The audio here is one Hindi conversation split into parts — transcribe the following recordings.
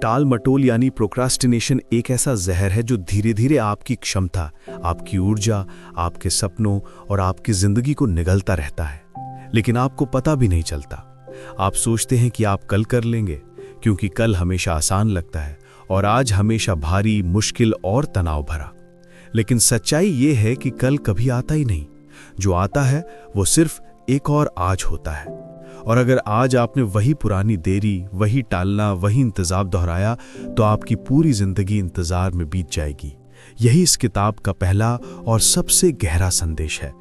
टाल मटोल यानी प्रोक्रास्टिनेशन एक ऐसा जहर है जो धीरे धीरे आपकी क्षमता, आपकी ऊर्जा, आपके सपनों और आपकी जिंदगी को निगलता रहता है, लेकिन आपको पता भी नहीं चलता। आप सोचते हैं कि आप कल कर लेंगे, क्योंकि कल हमेशा आसान लगता है और आज हमेशा भारी, मुश्किल और तनाव भरा। लेकिन सच्चाई ये है कि कल कभी आता ही नहीं। जो आता है वो सिर्फ एक और आज होता है। और अगर आज आपने वही पुरानी देरी, वही टालना, वही इंतजार दोहराया, तो आपकी पूरी जिंदगी इंतजार में बीत जाएगी। यही इस किताब का पहला और सबसे गहरा संदेश है।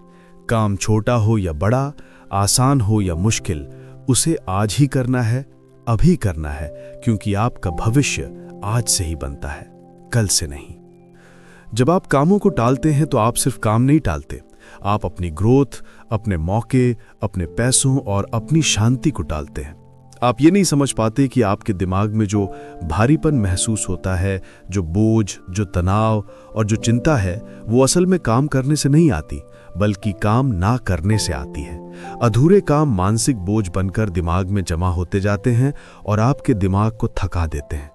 काम छोटा हो या बड़ा, आसान हो या मुश्किल, उसे आज ही करना है, अभी करना है, क्योंकि आपका भविष्य आज से ही बनता है, कल से नहीं। जब आप कामों को टालते हैं तो आप सिर्फ काम नहीं टालते, आप अपनी ग्रोथ, अपने मौके, अपने पैसों और अपनी शांति को टालते हैं। आप ये नहीं समझ पाते कि आपके दिमाग में जो भारीपन महसूस होता है, जो बोझ, जो तनाव और जो चिंता है, वो असल में काम करने से नहीं आती, बल्कि काम ना करने से आती है। अधूरे काम मानसिक बोझ बनकर दिमाग में जमा होते जाते हैं और आपके दिमाग को थका देते हैं।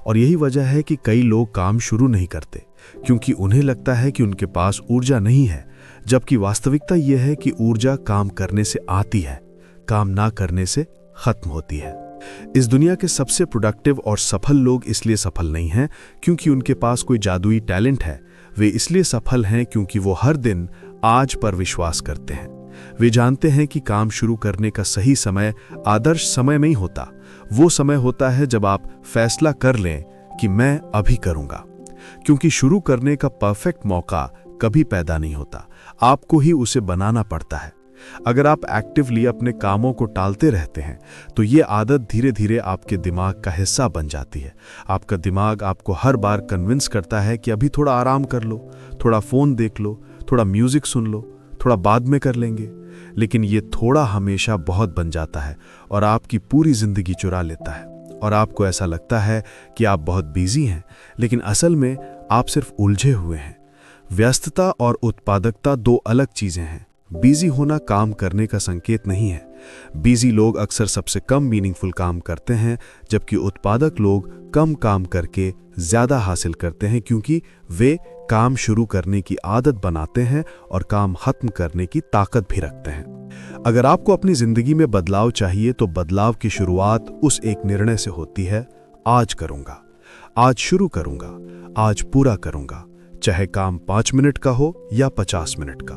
और यही वजह है कि कई लोग काम शुरू नहीं करते, क्योंकि उन्हें लगता है कि उनके पास ऊर्जा नहीं है, जबकि वास्तविकता यह है कि ऊर्जा काम करने से आती है, काम ना करने से खत्म होती है। इस दुनिया के सबसे प्रोडक्टिव और सफल लोग इसलिए सफल नहीं हैं क्योंकि उनके पास कोई जादुई टैलेंट है। वे इसलिए सफल हैं क्योंकि वो हर दिन आज पर विश्वास करते हैं। वे जानते हैं कि काम शुरू करने का सही समय आदर्श समय नहीं होता, वो समय होता है जब आप फैसला कर लें कि मैं अभी करूंगा। क्योंकि शुरू करने का परफेक्ट मौका कभी पैदा नहीं होता, आपको ही उसे बनाना पड़ता है। अगर आप एक्टिवली अपने कामों को टालते रहते हैं तो ये आदत धीरे धीरे आपके दिमाग का हिस्सा बन जाती है। आपका दिमाग आपको हर बार कन्विंस करता है कि अभी थोड़ा आराम कर लो, थोड़ा फोन देख लो, थोड़ा म्यूजिक सुन लो, थोड़ा बाद में कर लेंगे। लेकिन ये थोड़ा हमेशा बहुत बन जाता है और आपकी पूरी जिंदगी चुरा लेता है। और आपको ऐसा लगता है कि आप बहुत बिजी हैं, लेकिन असल में आप सिर्फ उलझे हुए हैं। व्यस्तता और उत्पादकता दो अलग चीजें हैं। बिजी होना काम करने का संकेत नहीं है। बिजी लोग अक्सर सबसे कम मीनिंगफुल काम करते हैं, जबकि उत्पादक लोग कम काम करके ज्यादा हासिल करते हैं, क्योंकि वे काम शुरू करने की आदत बनाते हैं और काम खत्म करने की ताकत भी रखते हैं। अगर आपको अपनी जिंदगी में बदलाव चाहिए तो बदलाव की शुरुआत उस एक निर्णय से होती है, आज करूंगा, आज शुरू करूंगा, आज पूरा करूंगा। चाहे काम 5 मिनट का हो या 50 मिनट का,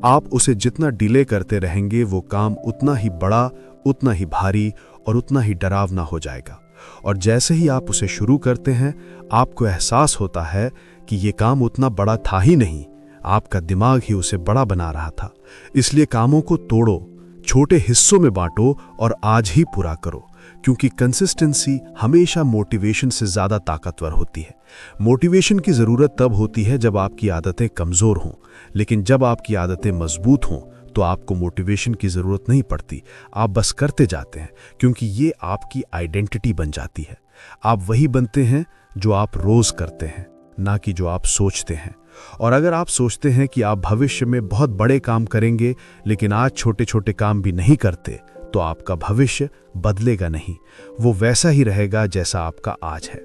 आप उसे जितना डिले करते रहेंगे वो काम उतना ही बड़ा, उतना ही भारी और उतना ही डरावना हो जाएगा। और जैसे ही आप उसे शुरू करते हैं, आपको एहसास होता है कि ये काम उतना बड़ा था ही नहीं, आपका दिमाग ही उसे बड़ा बना रहा था। इसलिए कामों को तोड़ो, छोटे हिस्सों में बांटो और आज ही पूरा करो, क्योंकि कंसिस्टेंसी हमेशा मोटिवेशन से ज्यादा ताकतवर होती है। मोटिवेशन की जरूरत तब होती है जब आपकी आदतें कमजोर हों, लेकिन जब आपकी आदतें मजबूत हों तो आपको मोटिवेशन की जरूरत नहीं पड़ती। आप बस करते जाते हैं, क्योंकि ये आपकी आइडेंटिटी बन जाती है। आप वही बनते हैं जो आप रोज करते हैं, ना कि जो आप सोचते हैं। और अगर आप सोचते हैं कि आप भविष्य में बहुत बड़े काम करेंगे, लेकिन आज छोटे छोटे काम भी नहीं करते, तो आपका भविष्य बदलेगा नहीं, वो वैसा ही रहेगा जैसा आपका आज है।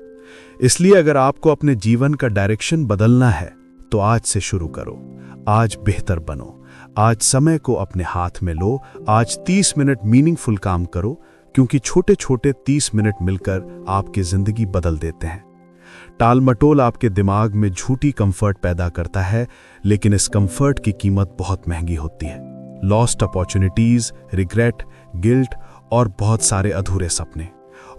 इसलिए अगर आपको अपने जीवन का डायरेक्शन बदलना है तो आज से शुरू करो। आज बेहतर बनो, आज समय को अपने हाथ में लो, आज 30 मिनट मीनिंगफुल काम करो, क्योंकि छोटे छोटे 30 मिनट मिलकर आपकी जिंदगी बदल देते हैं। टाल मटोल आपके दिमाग में झूठी कंफर्ट पैदा करता है, लेकिन इस कंफर्ट की कीमत बहुत महंगी होती है। लॉस्ट अपॉर्चुनिटीज, रिग्रेट, गिल्ट और बहुत सारे अधूरे सपने।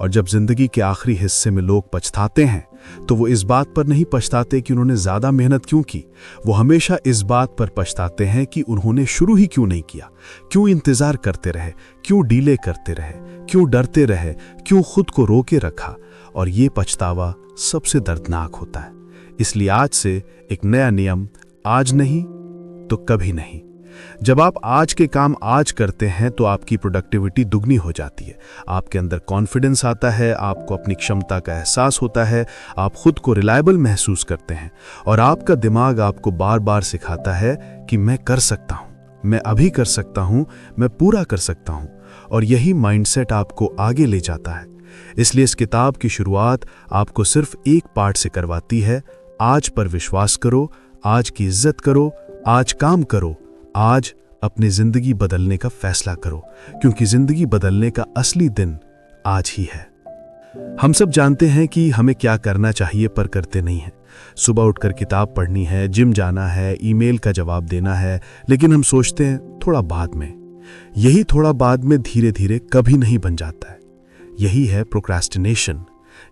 और जब जिंदगी के आखिरी हिस्से में लोग पछताते हैं तो वो इस बात पर नहीं पछताते कि उन्होंने ज्यादा मेहनत क्यों की, वो हमेशा इस बात पर पछताते हैं कि उन्होंने शुरू ही क्यों नहीं किया, क्यों इंतजार करते रहे, क्यों डीले करते रहे, क्यों डरते रहे, क्यों खुद को रोके रखा। और ये पछतावा सबसे दर्दनाक होता है। इसलिए आज से एक नया नियम, आज नहीं तो कभी नहीं। जब आप आज के काम आज करते हैं तो आपकी प्रोडक्टिविटी दुगनी हो जाती है। आपके अंदर कॉन्फिडेंस आता है, आपको अपनी क्षमता का एहसास होता है, आप खुद को रिलायबल महसूस करते हैं और आपका दिमाग आपको बार बार सिखाता है कि मैं कर सकता हूं, मैं अभी कर सकता हूं, मैं पूरा कर सकता हूं। और यही माइंडसेट आपको आगे ले जाता है। इसलिए इस किताब की शुरुआत आपको सिर्फ एक पाठ से करवाती है, आज पर विश्वास करो, आज की इज्जत करो, आज काम करो, आज अपनी जिंदगी बदलने का फैसला करो, क्योंकि जिंदगी बदलने का असली दिन आज ही है। हम सब जानते हैं कि हमें क्या करना चाहिए पर करते नहीं हैं। सुबह उठकर किताब पढ़नी है, जिम जाना है, ईमेल का जवाब देना है, लेकिन हम सोचते हैं थोड़ा बाद में। यही थोड़ा बाद में धीरे धीरे कभी नहीं बन जाता है। यही है प्रोक्रेस्टिनेशन,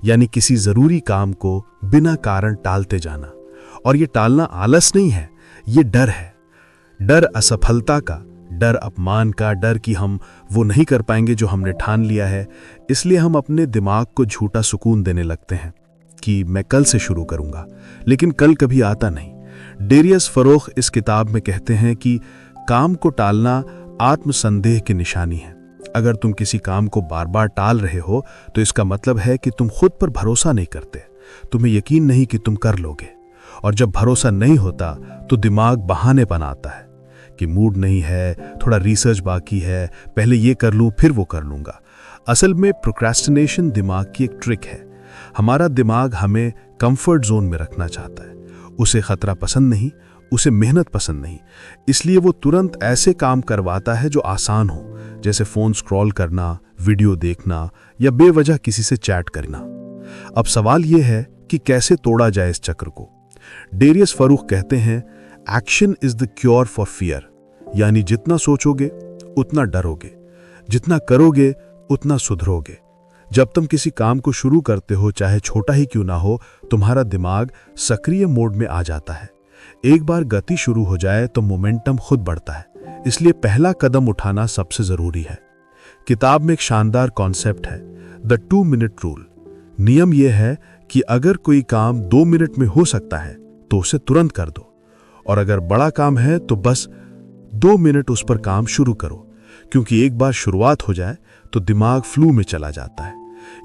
यानी किसी जरूरी काम को बिना कारण टालते जाना। और ये टालना आलस नहीं है, ये डर है। डर असफलता का, डर अपमान का, डर कि हम वो नहीं कर पाएंगे जो हमने ठान लिया है। इसलिए हम अपने दिमाग को झूठा सुकून देने लगते हैं कि मैं कल से शुरू करूंगा, लेकिन कल कभी आता नहीं। डेरियस फरोख इस किताब में कहते हैं कि काम को टालना आत्मसंदेह की निशानी है। अगर तुम किसी काम को बार बार टाल रहे हो तो इसका मतलब है कि तुम खुद पर भरोसा नहीं करते, तुम्हें यकीन नहीं कि तुम कर लोगे। और जब भरोसा नहीं होता तो दिमाग बहाने बनाता है कि मूड नहीं है, थोड़ा रिसर्च बाकी है, पहले ये कर लूं फिर वो कर लूंगा। असल में प्रोक्रेस्टिनेशन दिमाग की एक ट्रिक है। हमारा दिमाग हमें कंफर्ट जोन में रखना चाहता है। उसे खतरा पसंद नहीं, उसे मेहनत पसंद नहीं। इसलिए वो तुरंत ऐसे काम करवाता है जो आसान हो, जैसे फोन स्क्रॉल करना, वीडियो देखना या बेवजह किसी से चैट करना। अब सवाल यह है कि कैसे तोड़ा जाए इस चक्र को। डेरियस फरूख कहते हैं, action is the cure for fear, यानी जितना सोचोगे उतना डरोगे, जितना करोगे उतना सुधरोगे। जब तुम किसी काम को शुरू करते हो, चाहे छोटा ही क्यों ना हो, तुम्हारा दिमाग सक्रिय मोड में आ जाता है। एक बार गति शुरू हो जाए तो मोमेंटम खुद बढ़ता है। इसलिए पहला कदम उठाना सबसे जरूरी है। किताब में एक शानदार कॉन्सेप्ट है, द 2 मिनट रूल। नियम यह है कि अगर कोई काम 2 मिनट में हो सकता है तो उसे तुरंत कर दो, और अगर बड़ा काम है तो बस 2 मिनट उस पर काम शुरू करो, क्योंकि एक बार शुरुआत हो जाए तो दिमाग फ्लू में चला जाता है।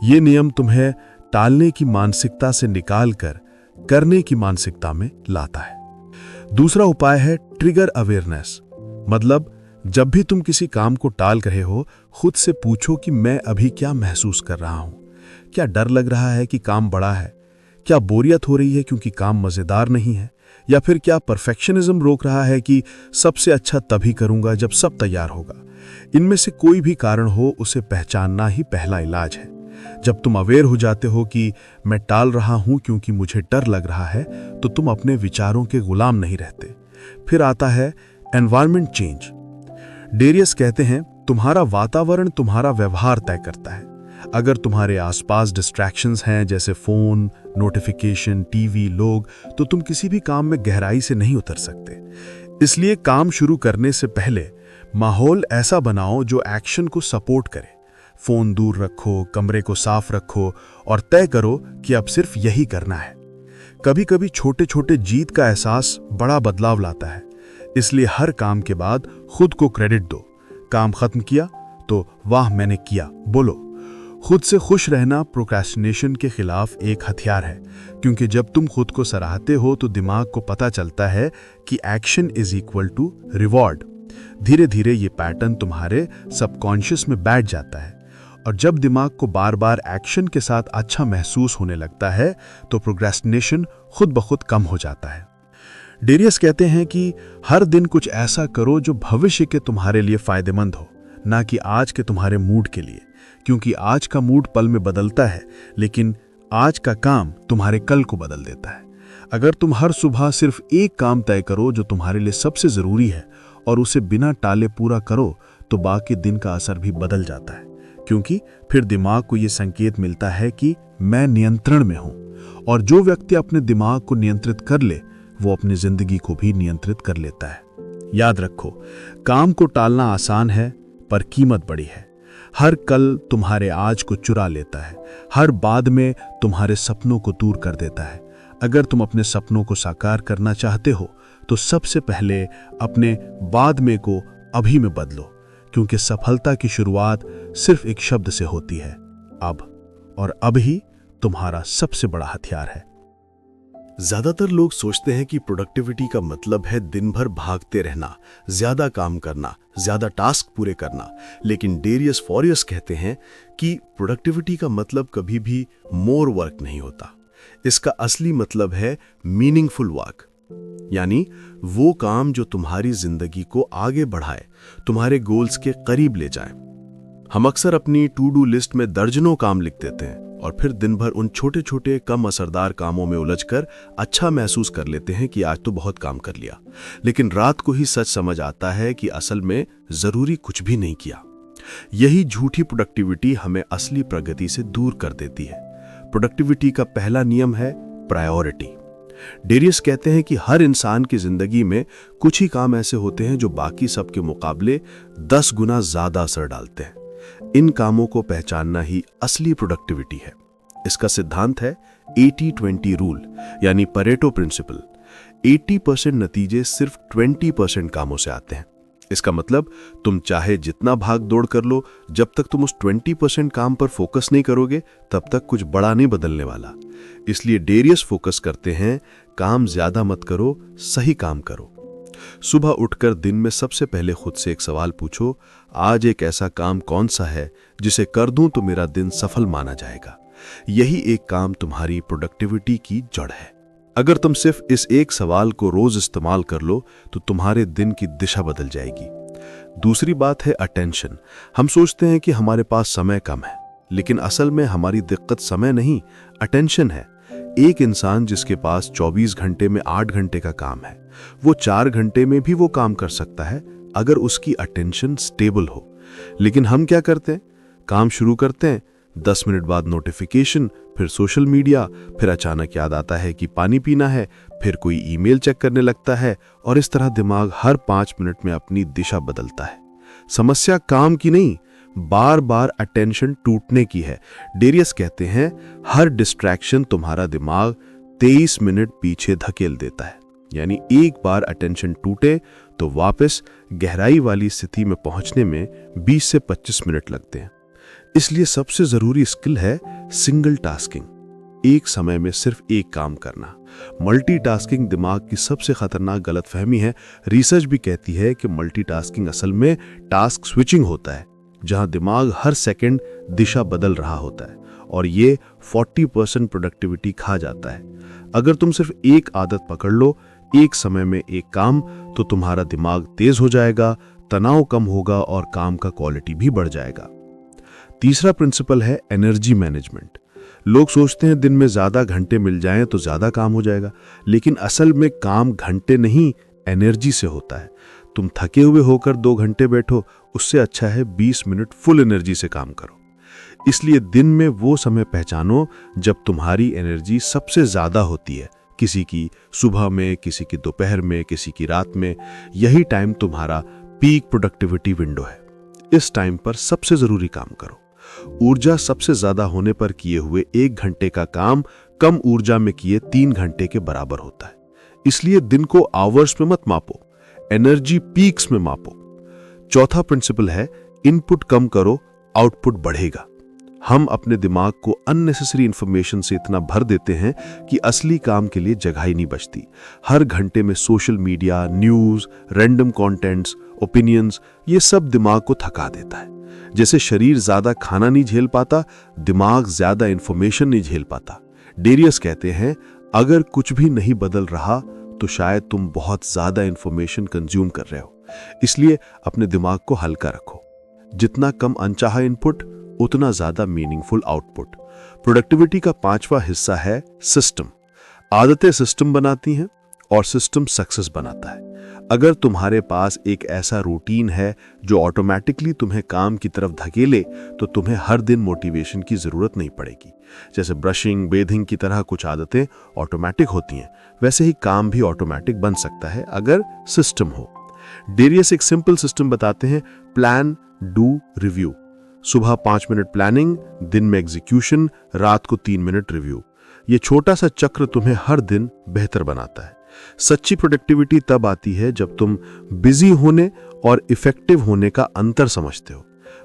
यह नियम तुम्हें टालने की मानसिकता से निकालकर करने की मानसिकता में लाता है। दूसरा उपाय है ट्रिगर अवेयरनेस। मतलब जब भी तुम किसी काम को टाल रहे हो, खुद से पूछो कि मैं अभी क्या महसूस कर रहा हूं। क्या डर लग रहा है कि काम बड़ा है? क्या बोरियत हो रही है क्योंकि काम मजेदार नहीं है? या फिर क्या परफेक्शनिज्म रोक रहा है कि सबसे अच्छा तभी करूंगा जब सब तैयार होगा? इनमें से कोई भी कारण हो, उसे पहचानना ही पहला इलाज है। जब तुम अवेयर हो जाते हो कि मैं टाल रहा हूं क्योंकि मुझे डर लग रहा है, तो तुम अपने विचारों के गुलाम नहीं रहते। फिर आता है एनवायरनमेंट चेंज। डेरियस कहते हैं, तुम्हारा वातावरण तुम्हारा व्यवहार तय करता है। अगर तुम्हारे आसपास डिस्ट्रैक्शंस हैं, जैसे फोन, नोटिफिकेशन, टीवी, लोग, तो तुम किसी भी काम में गहराई से नहीं उतर सकते। इसलिए काम शुरू करने से पहले माहौल ऐसा बनाओ जो एक्शन को सपोर्ट करे। फोन दूर रखो, कमरे को साफ रखो और तय करो कि अब सिर्फ यही करना है। कभी कभी छोटे छोटे जीत का एहसास बड़ा बदलाव लाता है। इसलिए हर काम के बाद खुद को क्रेडिट दो। काम खत्म किया तो वाह मैंने किया बोलो। खुद से खुश रहना प्रोक्रेस्टिनेशन के खिलाफ एक हथियार है, क्योंकि जब तुम खुद को सराहते हो तो दिमाग को पता चलता है कि action is equal to reward. धीरे धीरे ये पैटर्न तुम्हारे सबकॉन्शियस में बैठ जाता है, और जब दिमाग को बार बार एक्शन के साथ अच्छा महसूस होने लगता है तो प्रोक्रेस्टिनेशन खुद ब खुद कम हो जाता है। डेरियस कहते हैं कि हर दिन कुछ ऐसा करो जो भविष्य के तुम्हारे लिए फायदेमंद हो, ना कि आज के तुम्हारे मूड के लिए, क्योंकि आज का मूड पल में बदलता है, लेकिन आज का काम तुम्हारे कल को बदल देता है। अगर तुम हर सुबह सिर्फ एक काम तय करो जो तुम्हारे लिए सबसे जरूरी है और उसे बिना टाले पूरा करो, तो बाकी दिन का असर भी बदल जाता है, क्योंकि फिर दिमाग को यह संकेत मिलता है कि मैं नियंत्रण में हूं। और जो व्यक्ति अपने दिमाग को नियंत्रित कर ले, वो अपनी जिंदगी को भी नियंत्रित कर लेता है। याद रखो, काम को टालना आसान है पर कीमत बड़ी है। हर कल तुम्हारे आज को चुरा लेता है, हर बाद में तुम्हारे सपनों को दूर कर देता है। अगर तुम अपने सपनों को साकार करना चाहते हो तो सबसे पहले अपने बाद में को अभी में बदलो, क्योंकि सफलता की शुरुआत सिर्फ एक शब्द से होती है, अब। और अब ही तुम्हारा सबसे बड़ा हथियार है। ज्यादातर लोग सोचते हैं कि प्रोडक्टिविटी का मतलब है दिन भर भागते रहना, ज्यादा काम करना, ज्यादा टास्क पूरे करना। लेकिन डेरियस फॉरियस कहते हैं कि प्रोडक्टिविटी का मतलब कभी भी मोर वर्क नहीं होता। इसका असली मतलब है मीनिंगफुल वर्क, यानी वो काम जो तुम्हारी जिंदगी को आगे बढ़ाए, तुम्हारे गोल्स के करीब ले जाए। हम अक्सर अपनी टू डू लिस्ट में दर्जनों काम लिख देते हैं और फिर दिन भर उन छोटे छोटे कम असरदार कामों में उलझकर अच्छा महसूस कर लेते हैं कि आज तो बहुत काम कर लिया। लेकिन रात को ही सच समझ आता है कि असल में जरूरी कुछ भी नहीं किया। यही झूठी प्रोडक्टिविटी हमें असली प्रगति से दूर कर देती है। प्रोडक्टिविटी का पहला नियम है प्रायोरिटी। डेरियस कहते हैं कि हर इंसान की जिंदगी में कुछ ही काम ऐसे होते हैं जो बाकी सबके मुकाबले 10 गुना ज्यादा असर डालते हैं। इन कामों को पहचानना ही असली प्रोडक्टिविटी है। इसका सिद्धांत है 80-20 रूल, यानी परेटो प्रिंसिपल। 80% नतीजे सिर्फ 20% कामों से आते हैं। इसका मतलब तुम चाहे जितना भाग दौड़ कर लो, जब तक तुम उस 20% काम पर फोकस नहीं करोगे तब तक कुछ बड़ा नहीं बदलने वाला। इसलिए डेरियस फोकस करते हैं, काम ज्यादा मत करो, सही काम करो। सुबह उठकर दिन में सबसे पहले खुद से एक सवाल पूछो, आज एक ऐसा काम कौन सा है जिसे कर दूं तो मेरा दिन सफल माना जाएगा। यही एक काम तुम्हारी प्रोडक्टिविटी की जड़ है। अगर तुम सिर्फ इस एक सवाल को रोज इस्तेमाल कर लो तो तुम्हारे दिन की दिशा बदल जाएगी। दूसरी बात है अटेंशन। हम सोचते हैं कि हमारे पास समय कम है, लेकिन असल में हमारी दिक्कत समय नहीं, अटेंशन है। एक इंसान जिसके पास 24 घंटे में 8 घंटे का काम है, वो 4 घंटे में भी वो काम कर सकता है अगर उसकी अटेंशन स्टेबल हो। लेकिन हम क्या करते हैं? काम शुरू करते हैं, 10 मिनट बाद नोटिफिकेशन, फिर सोशल मीडिया, फिर अचानक याद आता है कि पानी पीना है, फिर कोई ईमेल चेक करने लगता है और इस तरह दिमाग हर 5 मिनट में अपनी दिशा बदलता है। समस्या काम की नहीं, बार बार अटेंशन टूटने की है। डेरियस कहते हैं हर डिस्ट्रैक्शन तुम्हारा दिमाग 23 मिनट पीछे धकेल देता है। यानी एक बार अटेंशन टूटे तो वापस गहराई वाली स्थिति में पहुंचने में 20 से 25 मिनट लगते हैं। इसलिए सबसे जरूरी स्किल है सिंगल टास्किंग, एक समय में सिर्फ एक काम करना। मल्टीटास्किंग दिमाग की सबसे खतरनाक गलतफहमी है। रिसर्च भी कहती है कि मल्टीटास्किंग असल में टास्क स्विचिंग होता है, जहां दिमाग हर सेकंड दिशा बदल रहा होता है और ये 40% प्रोडक्टिविटी खा जाता है। अगर तुम सिर्फ एक आदत पकड़ लो, एक समय में एक काम, तो तुम्हारा दिमाग तेज हो जाएगा, तनाव कम होगा और काम का क्वालिटी भी बढ़ जाएगा। तीसरा प्रिंसिपल है एनर्जी मैनेजमेंट। लोग सोचते हैं दिन में ज्यादा घंटे मिल जाएं तो ज्यादा काम हो जाएगा, लेकिन असल में काम घंटे नहीं, एनर्जी से होता है। तुम थके हुए होकर 2 घंटे बैठो, उससे अच्छा है 20 मिनट फुल एनर्जी से काम करो। इसलिए दिन में वो समय पहचानो जब तुम्हारी एनर्जी सबसे ज्यादा होती है। किसी की सुबह में, किसी की दोपहर में, किसी की रात में। यही टाइम तुम्हारा पीक प्रोडक्टिविटी विंडो है। इस टाइम पर सबसे जरूरी काम करो। ऊर्जा सबसे ज्यादा होने पर किए हुए 1 घंटे का काम कम ऊर्जा में किए 3 घंटे के बराबर होता है। इसलिए दिन को आवर्स में मत मापो, एनर्जी पीक्स में मापो। चौथा प्रिंसिपल है इनपुट कम करो, आउटपुट बढ़ेगा। हम अपने दिमाग को अननेसेसरी इंफॉर्मेशन से इतना भर देते हैं कि असली काम के लिए जगह ही नहीं बचती। हर घंटे में social media, news, random contents, opinions, ये सब दिमाग को थका देता है। जैसे शरीर ज्यादा खाना नहीं झेल पाता, दिमाग ज्यादा इंफॉर्मेशन नहीं झेल पाता। डेरियस कहते हैं अगर कुछ भी नहीं बदल रहा तो शायद तुम बहुत ज्यादा इंफॉर्मेशन कंज्यूम कर रहे हो। इसलिए अपने दिमाग को हल्का रखो। जितना कम अनचाहा इनपुट, उतना ज्यादा मीनिंगफुल आउटपुट। प्रोडक्टिविटी का 5वां हिस्सा है सिस्टम। आदतें सिस्टम बनाती हैं और सिस्टम सक्सेस बनाता है। अगर तुम्हारे पास एक ऐसा रूटीन है जो ऑटोमेटिकली तुम्हें काम की तरफ धकेले, तो तुम्हें हर दिन मोटिवेशन की जरूरत नहीं पड़ेगी। जैसे ब्रशिंग, बेथिंग की तरह कुछ आदतें ऑटोमेटिक होती हैं, वैसे ही काम भी ऑटोमेटिक बन सकता है अगर सिस्टम हो। डेरियस एक सिंपल सिस्टम बताते हैं, प्लान, डू, रिव्यू। सुबह 5 मिनट प्लानिंग, दिन में एग्जीक्यूशन, रात को 3 मिनट रिव्यू। ये छोटा सा चक्र तुम्हें हर दिन बेहतर बनाता है। सच्ची प्रोडक्टिविटी तब आती है जब तुम बिजी होने और इफेक्टिव होने का अंतर समझते हो।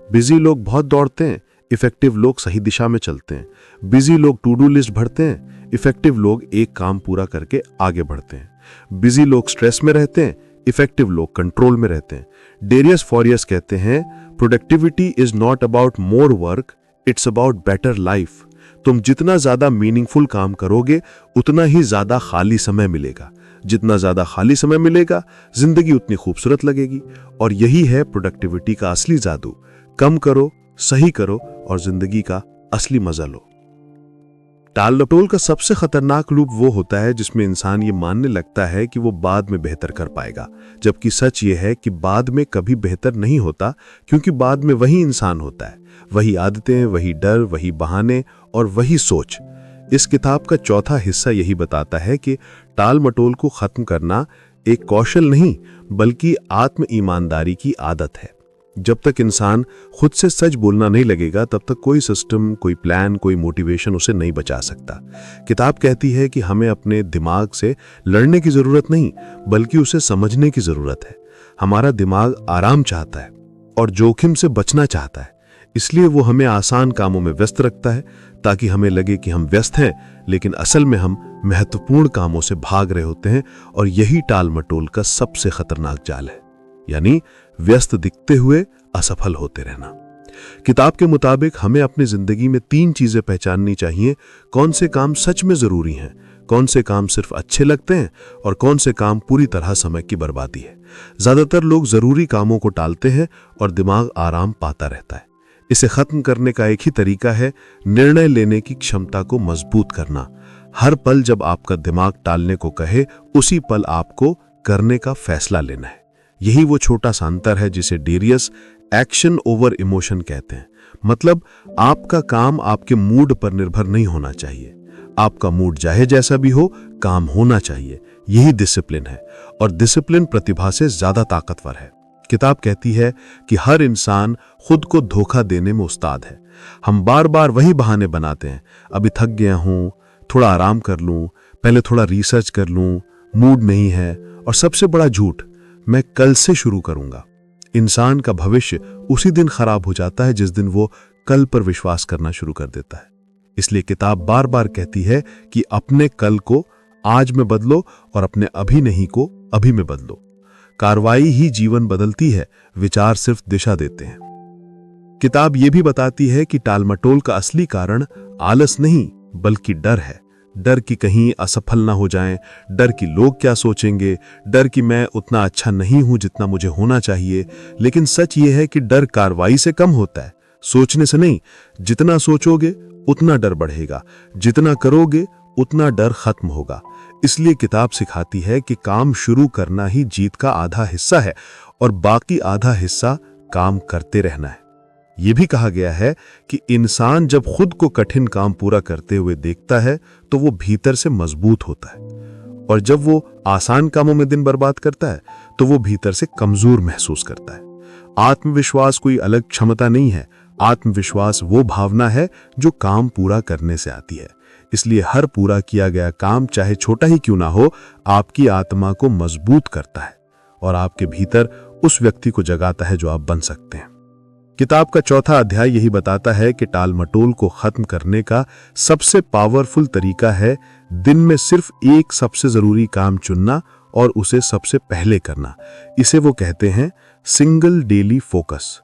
बिजी लोग बहुत दौड़ते हैं, इफेक्टिव लोग सही दिशा में चलते हैं। बिजी लोग टू डू लिस्ट भरते हैं, इफेक्टिव लोग एक काम पूरा करके आगे बढ़ते हैं। बिजी लोग स्ट्रेस में रहते हैं, इफेक्टिव लोग कंट्रोल में रहते हैं। डेरियस फॉरियस कहते हैं, productivity is not about more work, it's about better life. तुम जितना ज्यादा मीनिंगफुल काम करोगे उतना ही ज्यादा खाली समय मिलेगा। जितना ज्यादा खाली समय मिलेगा जिंदगी उतनी खूबसूरत लगेगी। और यही है प्रोडक्टिविटी का असली जादू। कम करो, सही करो और जिंदगी का असली मजा लो। टाल मटोल का सबसे खतरनाक लूप वो होता है जिसमें इंसान ये मानने लगता है कि वो बाद में बेहतर कर पाएगा, जबकि सच ये है कि बाद में कभी बेहतर नहीं होता, क्योंकि बाद में वही इंसान होता है, वही आदतें, वही डर, वही बहाने और वही सोच। इस किताब का चौथा हिस्सा यही बताता है कि टाल मटोल को खत्म करना एक कौशल नहीं बल्कि आत्म ईमानदारी की आदत है। जब तक इंसान खुद से सच बोलना नहीं लगेगा तब तक कोई सिस्टम, कोई प्लान, कोई मोटिवेशन उसे नहीं बचा सकता। किताब कहती है कि हमें अपने दिमाग से लड़ने की जरूरत नहीं बल्कि उसे समझने की जरूरत है। हमारा दिमाग आराम चाहता है और जोखिम से बचना चाहता है, इसलिए वो हमें आसान कामों में व्यस्त रखता है ताकि हमें लगे कि हम व्यस्त हैं, लेकिन असल में हम महत्वपूर्ण कामों से भाग रहे होते हैं। और यही टाल मटोल का सबसे खतरनाक जाल है, यानी व्यस्त दिखते हुए असफल होते रहना। किताब के मुताबिक हमें अपनी जिंदगी में 3 चीजें पहचाननी चाहिए: कौन से काम सच में जरूरी हैं, कौन से काम सिर्फ अच्छे लगते हैं और कौन से काम पूरी तरह समय की बर्बादी है। ज्यादातर लोग जरूरी कामों को टालते हैं और दिमाग आराम पाता रहता है। इसे खत्म करने का एक ही तरीका है, निर्णय लेने की क्षमता को मजबूत करना। हर पल जब आपका दिमाग टालने को कहे, उसी पल आपको करने का फैसला लेना है। यही वो छोटा सा अंतर है जिसे डेरियस एक्शन ओवर इमोशन कहते हैं। मतलब आपका काम आपके मूड पर निर्भर नहीं होना चाहिए। आपका मूड चाहे जैसा भी हो, काम होना चाहिए। यही डिसिप्लिन है और डिसिप्लिन प्रतिभा से ज्यादा ताकतवर है। किताब कहती है कि हर इंसान खुद को धोखा देने में उस्ताद है। हम बार बार वही बहाने बनाते हैं, अभी थक गया हूं, थोड़ा आराम कर लूं, पहले थोड़ा रिसर्च कर लूं, मूड नहीं है, और सबसे बड़ा झूठ, मैं कल से शुरू करूंगा। इंसान का भविष्य उसी दिन खराब हो जाता है जिस दिन वो कल पर विश्वास करना शुरू कर देता है। इसलिए किताब बार बार कहती है कि अपने कल को आज में बदलो और अपने अभी नहीं को अभी में बदलो। कार्रवाई ही जीवन बदलती है, विचार सिर्फ दिशा देते हैं। किताब यह भी बताती है कि टालमटोल का असली कारण आलस नहीं बल्कि डर है। डर कि कहीं असफल ना हो जाएं, डर कि लोग क्या सोचेंगे, डर कि मैं उतना अच्छा नहीं हूं जितना मुझे होना चाहिए। लेकिन सच ये है कि डर कार्रवाई से कम होता है, सोचने से नहीं। जितना सोचोगे उतना डर बढ़ेगा, जितना करोगे उतना डर खत्म होगा। इसलिए किताब सिखाती है कि काम शुरू करना ही जीत का आधा हिस्सा है और बाकी आधा हिस्सा काम करते रहना है। यह भी कहा गया है कि इंसान जब खुद को कठिन काम पूरा करते हुए देखता है तो वो भीतर से मजबूत होता है, और जब वो आसान कामों में दिन बर्बाद करता है तो वो भीतर से कमजोर महसूस करता है। आत्मविश्वास कोई अलग क्षमता नहीं है, आत्मविश्वास वो भावना है जो काम पूरा करने से आती है। इसलिए हर पूरा किया गया काम, चाहे छोटा ही क्यों ना हो, आपकी आत्मा को मजबूत करता है और आपके भीतर उस व्यक्ति को जगाता है जो आप बन सकते हैं। किताब का चौथा अध्याय यही बताता है कि टालमटोल को खत्म करने का सबसे पावरफुल तरीका है दिन में सिर्फ एक सबसे जरूरी काम चुनना और उसे सबसे पहले करना। इसे वो कहते हैं सिंगल डेली फोकस।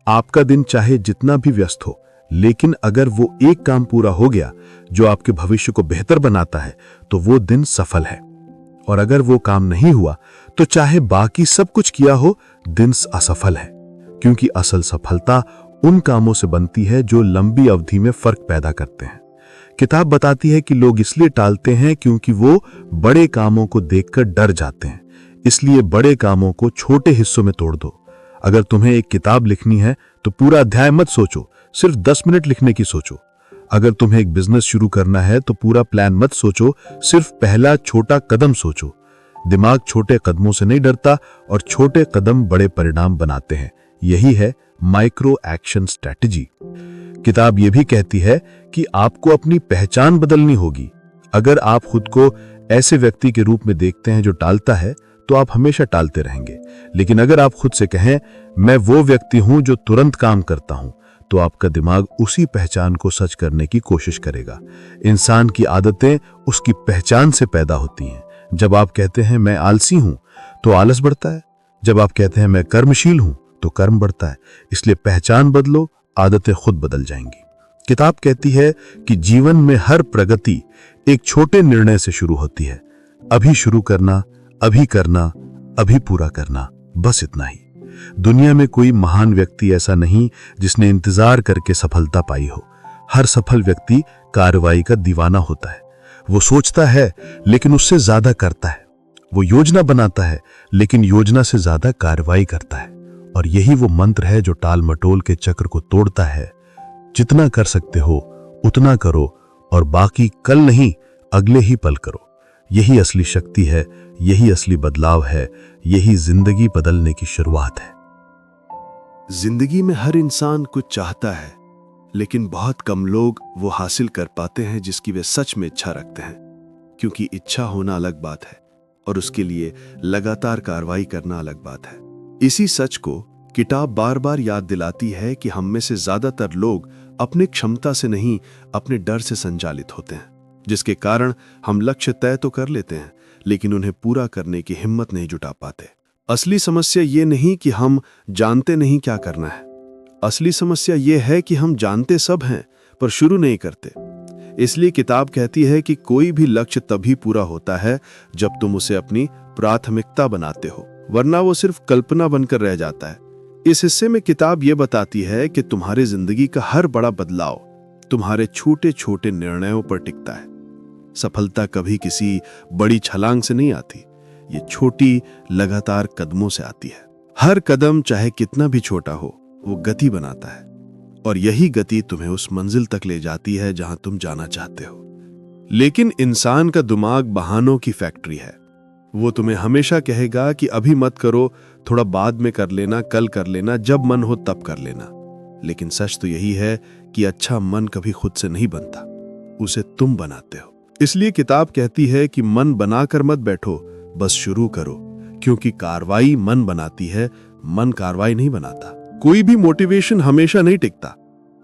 आपका दिन चाहे जितना भी व्यस्त हो, लेकिन अगर वो एक काम पूरा हो गया जो आपके भविष्य को बेहतर बनाता है तो वो दिन सफल है। और अगर वो काम नहीं हुआ तो चाहे बाकी सब कुछ किया हो, दिन असफल है। क्योंकि असल सफलता उन कामों से बनती है जो लंबी अवधि में फर्क पैदा करते हैं। किताब बताती है कि लोग इसलिए टालते हैं क्योंकि वो बड़े कामों को देखकर डर जाते हैं। इसलिए बड़े कामों को छोटे हिस्सों में तोड़ दो। अगर तुम्हें एक किताब लिखनी है तो पूरा अध्याय मत सोचो, सिर्फ 10 मिनट लिखने की सोचो। अगर तुम्हें एक बिजनेस शुरू करना है तो पूरा प्लान मत सोचो, सिर्फ पहला छोटा कदम सोचो। दिमाग छोटे कदमों से नहीं डरता और छोटे कदम बड़े परिणाम बनाते हैं। यही है माइक्रो एक्शन स्ट्रैटेजी। किताब यह भी कहती है कि आपको अपनी पहचान बदलनी होगी। अगर आप खुद को ऐसे व्यक्ति के रूप में देखते हैं जो टालता है तो आप हमेशा टालते रहेंगे। लेकिन अगर आप खुद से कहें मैं वो व्यक्ति हूं जो तुरंत काम करता हूं, तो आपका दिमाग उसी पहचान को सच करने की कोशिश करेगा। इंसान की आदतें उसकी पहचान से पैदा होती हैं। जब आप कहते हैं मैं आलसी हूं तो आलस बढ़ता है, जब आप कहते हैं मैं कर्मशील हूं तो कर्म बढ़ता है। इसलिए पहचान बदलो, आदतें खुद बदल जाएंगी। किताब कहती है कि जीवन में हर प्रगति एक छोटे निर्णय से शुरू होती है। अभी शुरू करना, अभी करना, अभी पूरा करना, बस इतना ही। दुनिया में कोई महान व्यक्ति ऐसा नहीं जिसने इंतजार करके सफलता पाई हो। हर सफल व्यक्ति कार्रवाई का दीवाना होता है। वो सोचता है लेकिन उससे ज्यादा करता है। वो योजना बनाता है लेकिन योजना से ज्यादा कार्रवाई करता है। और यही वो मंत्र है जो टाल मटोल के चक्र को तोड़ता है। जितना कर सकते हो उतना करो और बाकी कल नहीं अगले ही पल करो। यही असली शक्ति है, यही असली बदलाव है, यही जिंदगी बदलने की शुरुआत है। जिंदगी में हर इंसान कुछ चाहता है, लेकिन बहुत कम लोग वो हासिल कर पाते हैं जिसकी वे सच में इच्छा रखते हैं। क्योंकि इच्छा होना अलग बात है और उसके लिए लगातार कार्रवाई करना अलग बात है। इसी सच को किताब बार बार याद दिलाती है कि हम में से ज्यादातर लोग अपनी क्षमता से नहीं, अपने डर से संचालित होते हैं, जिसके कारण हम लक्ष्य तय तो कर लेते हैं लेकिन उन्हें पूरा करने की हिम्मत नहीं जुटा पाते। असली समस्या ये नहीं कि हम जानते नहीं क्या करना है। असली समस्या ये है कि हम जानते सब हैं पर शुरू नहीं करते। इसलिए किताब कहती है कि कोई भी लक्ष्य तभी पूरा होता है जब तुम उसे अपनी प्राथमिकता बनाते हो, वरना वो सिर्फ कल्पना बनकर रह जाता है। इस हिस्से में किताब ये बताती है कि तुम्हारी जिंदगी का हर बड़ा बदलाव तुम्हारे छोटे छोटे निर्णयों पर टिकता है। सफलता कभी किसी बड़ी छलांग से नहीं आती, ये छोटी लगातार कदमों से आती है। हर कदम चाहे कितना भी छोटा हो, वो गति बनाता है और यही गति तुम्हें उस मंजिल तक ले जाती है जहां तुम जाना चाहते हो। लेकिन इंसान का दिमाग बहानों की फैक्ट्री है। वो तुम्हें हमेशा कहेगा कि अभी मत करो, थोड़ा बाद में कर लेना, कल कर लेना, जब मन हो तब कर लेना। लेकिन सच तो यही है कि अच्छा मन कभी खुद से नहीं बनता, उसे तुम बनाते हो। इसलिए किताब कहती है कि मन बनाकर मत बैठो, बस शुरू करो। क्योंकि कार्रवाई मन बनाती है, मन कार्रवाई नहीं बनाता। कोई भी मोटिवेशन हमेशा नहीं टिकता,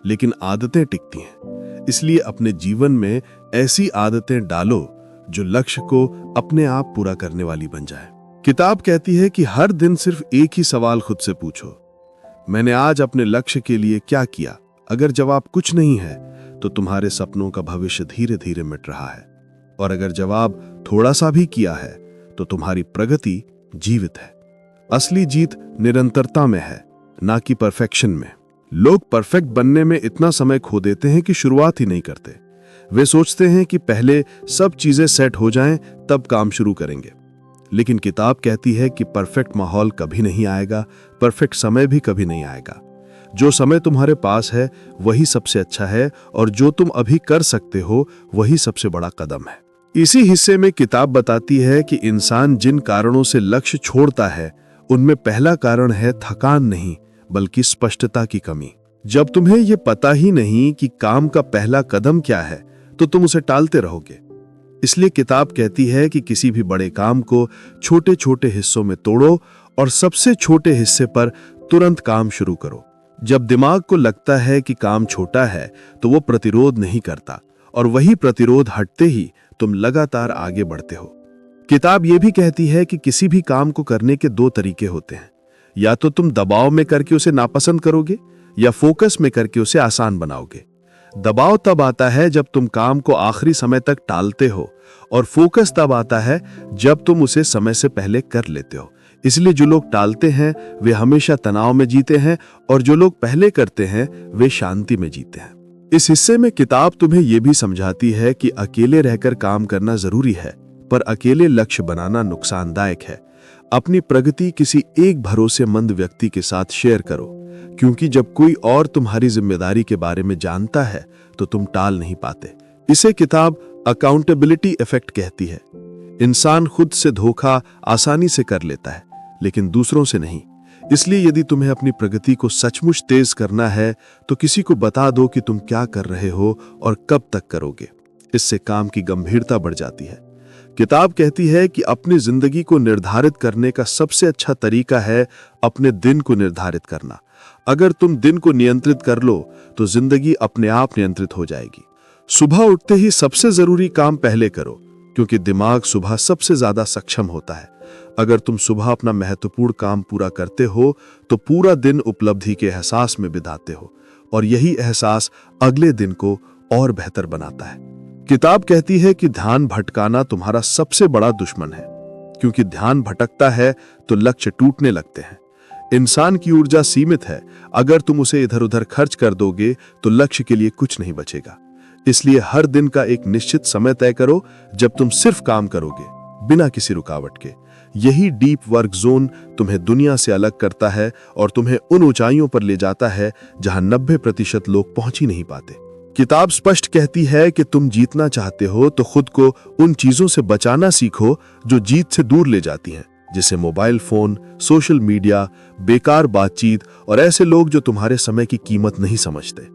लेकिन आदतें टिकती हैं। इसलिए अपने जीवन में ऐसी आदतें डालो जो लक्ष्य को अपने आप पूरा करने वाली बन जाए। किताब कहती है कि हर दिन सिर्फ एक ही सवाल खुद से पूछो, मैंने आज अपने लक्ष्य के लिए क्या किया। अगर जवाब कुछ नहीं है तो तुम्हारे सपनों का भविष्य धीरे धीरे मिट रहा है, और अगर जवाब थोड़ा सा भी किया है तो तुम्हारी प्रगति जीवित है। असली जीत निरंतरता में है, ना कि परफेक्शन में। लोग परफेक्ट बनने में इतना समय खो देते हैं कि शुरुआत ही नहीं करते। वे सोचते हैं कि पहले सब चीजें सेट हो जाएं तब काम शुरू करेंगे। लेकिन किताब कहती है कि परफेक्ट माहौल कभी नहीं आएगा, परफेक्ट समय भी कभी नहीं आएगा। जो समय तुम्हारे पास है वही सबसे अच्छा है, और जो तुम अभी कर सकते हो वही सबसे बड़ा कदम है। इसी हिस्से में किताब बताती है कि इंसान जिन कारणों से लक्ष्य छोड़ता है उनमें पहला कारण है थकान नहीं बल्कि स्पष्टता की कमी। जब तुम्हें यह पता ही नहीं कि काम का पहला कदम क्या है तो तुम उसे टालते रहोगे। इसलिए किताब कहती है कि किसी भी बड़े काम को छोटे छोटे हिस्सों में तोड़ो और सबसे छोटे हिस्से पर तुरंत काम शुरू करो। जब दिमाग को लगता है कि काम छोटा है तो वो प्रतिरोध नहीं करता, और वही प्रतिरोध हटते ही तुम लगातार आगे बढ़ते हो। किताब ये भी कहती है कि किसी भी काम को करने के दो तरीके होते हैं, या तो तुम दबाव में करके उसे नापसंद करोगे या फोकस में करके उसे आसान बनाओगे। दबाव तब आता है जब तुम काम को आखिरी समय तक टालते हो, और फोकस तब आता है जब तुम उसे समय से पहले कर लेते हो। इसलिए जो लोग टालते हैं वे हमेशा तनाव में जीते हैं, और जो लोग पहले करते हैं वे शांति में जीते हैं। इस हिस्से में किताब तुम्हें यह भी समझाती है कि अकेले रहकर काम करना जरूरी है, पर अकेले लक्ष्य बनाना नुकसानदायक है। अपनी प्रगति किसी एक भरोसेमंद व्यक्ति के साथ शेयर करो, क्योंकि जब कोई और तुम्हारी जिम्मेदारी के बारे में जानता है तो तुम टाल नहीं पाते। इसे किताब अकाउंटेबिलिटी इफेक्ट कहती है। इंसान खुद से धोखा आसानी से कर लेता है, लेकिन दूसरों से नहीं। इसलिए यदि तुम्हें अपनी प्रगति को सचमुच तेज करना है तो किसी को बता दो कि तुम क्या कर रहे हो और कब तक करोगे। इससे काम की गंभीरता बढ़ जाती है। किताब कहती है कि अपनी जिंदगी को निर्धारित करने का सबसे अच्छा तरीका है अपने दिन को निर्धारित करना। अगर तुम दिन को नियंत्रित कर लो तो जिंदगी अपने आप नियंत्रित हो जाएगी। सुबह उठते ही सबसे जरूरी काम पहले करो, क्योंकि दिमाग सुबह सबसे ज्यादा सक्षम होता है। अगर तुम सुबह अपना महत्वपूर्ण काम पूरा करते हो तो पूरा दिन उपलब्धि के एहसास में बिताते हो, और यही एहसास अगले दिन को और बेहतर बनाता है। किताब कहती है कि ध्यान भटकाना तुम्हारा सबसे बड़ा दुश्मन है, क्योंकि ध्यान भटकता है तो लक्ष्य टूटने लगते हैं। इंसान की ऊर्जा सीमित है, अगर तुम उसे इधर उधर खर्च कर दोगे तो लक्ष्य के लिए कुछ नहीं बचेगा। इसलिए हर दिन का एक निश्चित समय तय करो जब तुम सिर्फ काम करोगे, बिना किसी रुकावट के। यही डीप वर्क जोन तुम्हें दुनिया से अलग करता है और तुम्हें उन ऊंचाइयों पर ले जाता है जहां 90% लोग पहुंच ही नहीं पाते। किताब स्पष्ट कहती है कि तुम जीतना चाहते हो तो खुद को उन चीजों से बचाना सीखो जो जीत से दूर ले जाती हैं, जैसे मोबाइल फोन, सोशल मीडिया, बेकार बातचीत और ऐसे लोग जो तुम्हारे समय की कीमत नहीं समझते।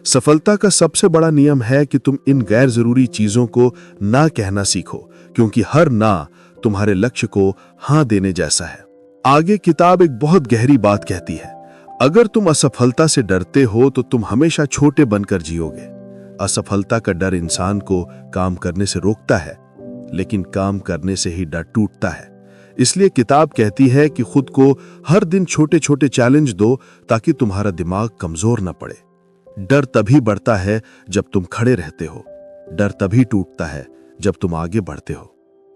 सफलता का सबसे बड़ा नियम है कि तुम इन गैर जरूरी चीजों को ना कहना सीखो, क्योंकि हर ना तुम्हारे लक्ष्य को हां देने जैसा है। आगे किताब एक बहुत गहरी बात कहती है, अगर तुम असफलता से डरते हो तो तुम हमेशा छोटे बनकर जियोगे। असफलता का डर इंसान को काम करने से रोकता है, लेकिन काम करने से ही डर टूटता है। इसलिए किताब कहती है कि खुद को हर दिन छोटे छोटे चैलेंज दो ताकि तुम्हारा दिमाग कमजोर न पड़े। डर तभी बढ़ता है जब तुम खड़े रहते हो, डर तभी टूटता है जब तुम आगे बढ़ते हो।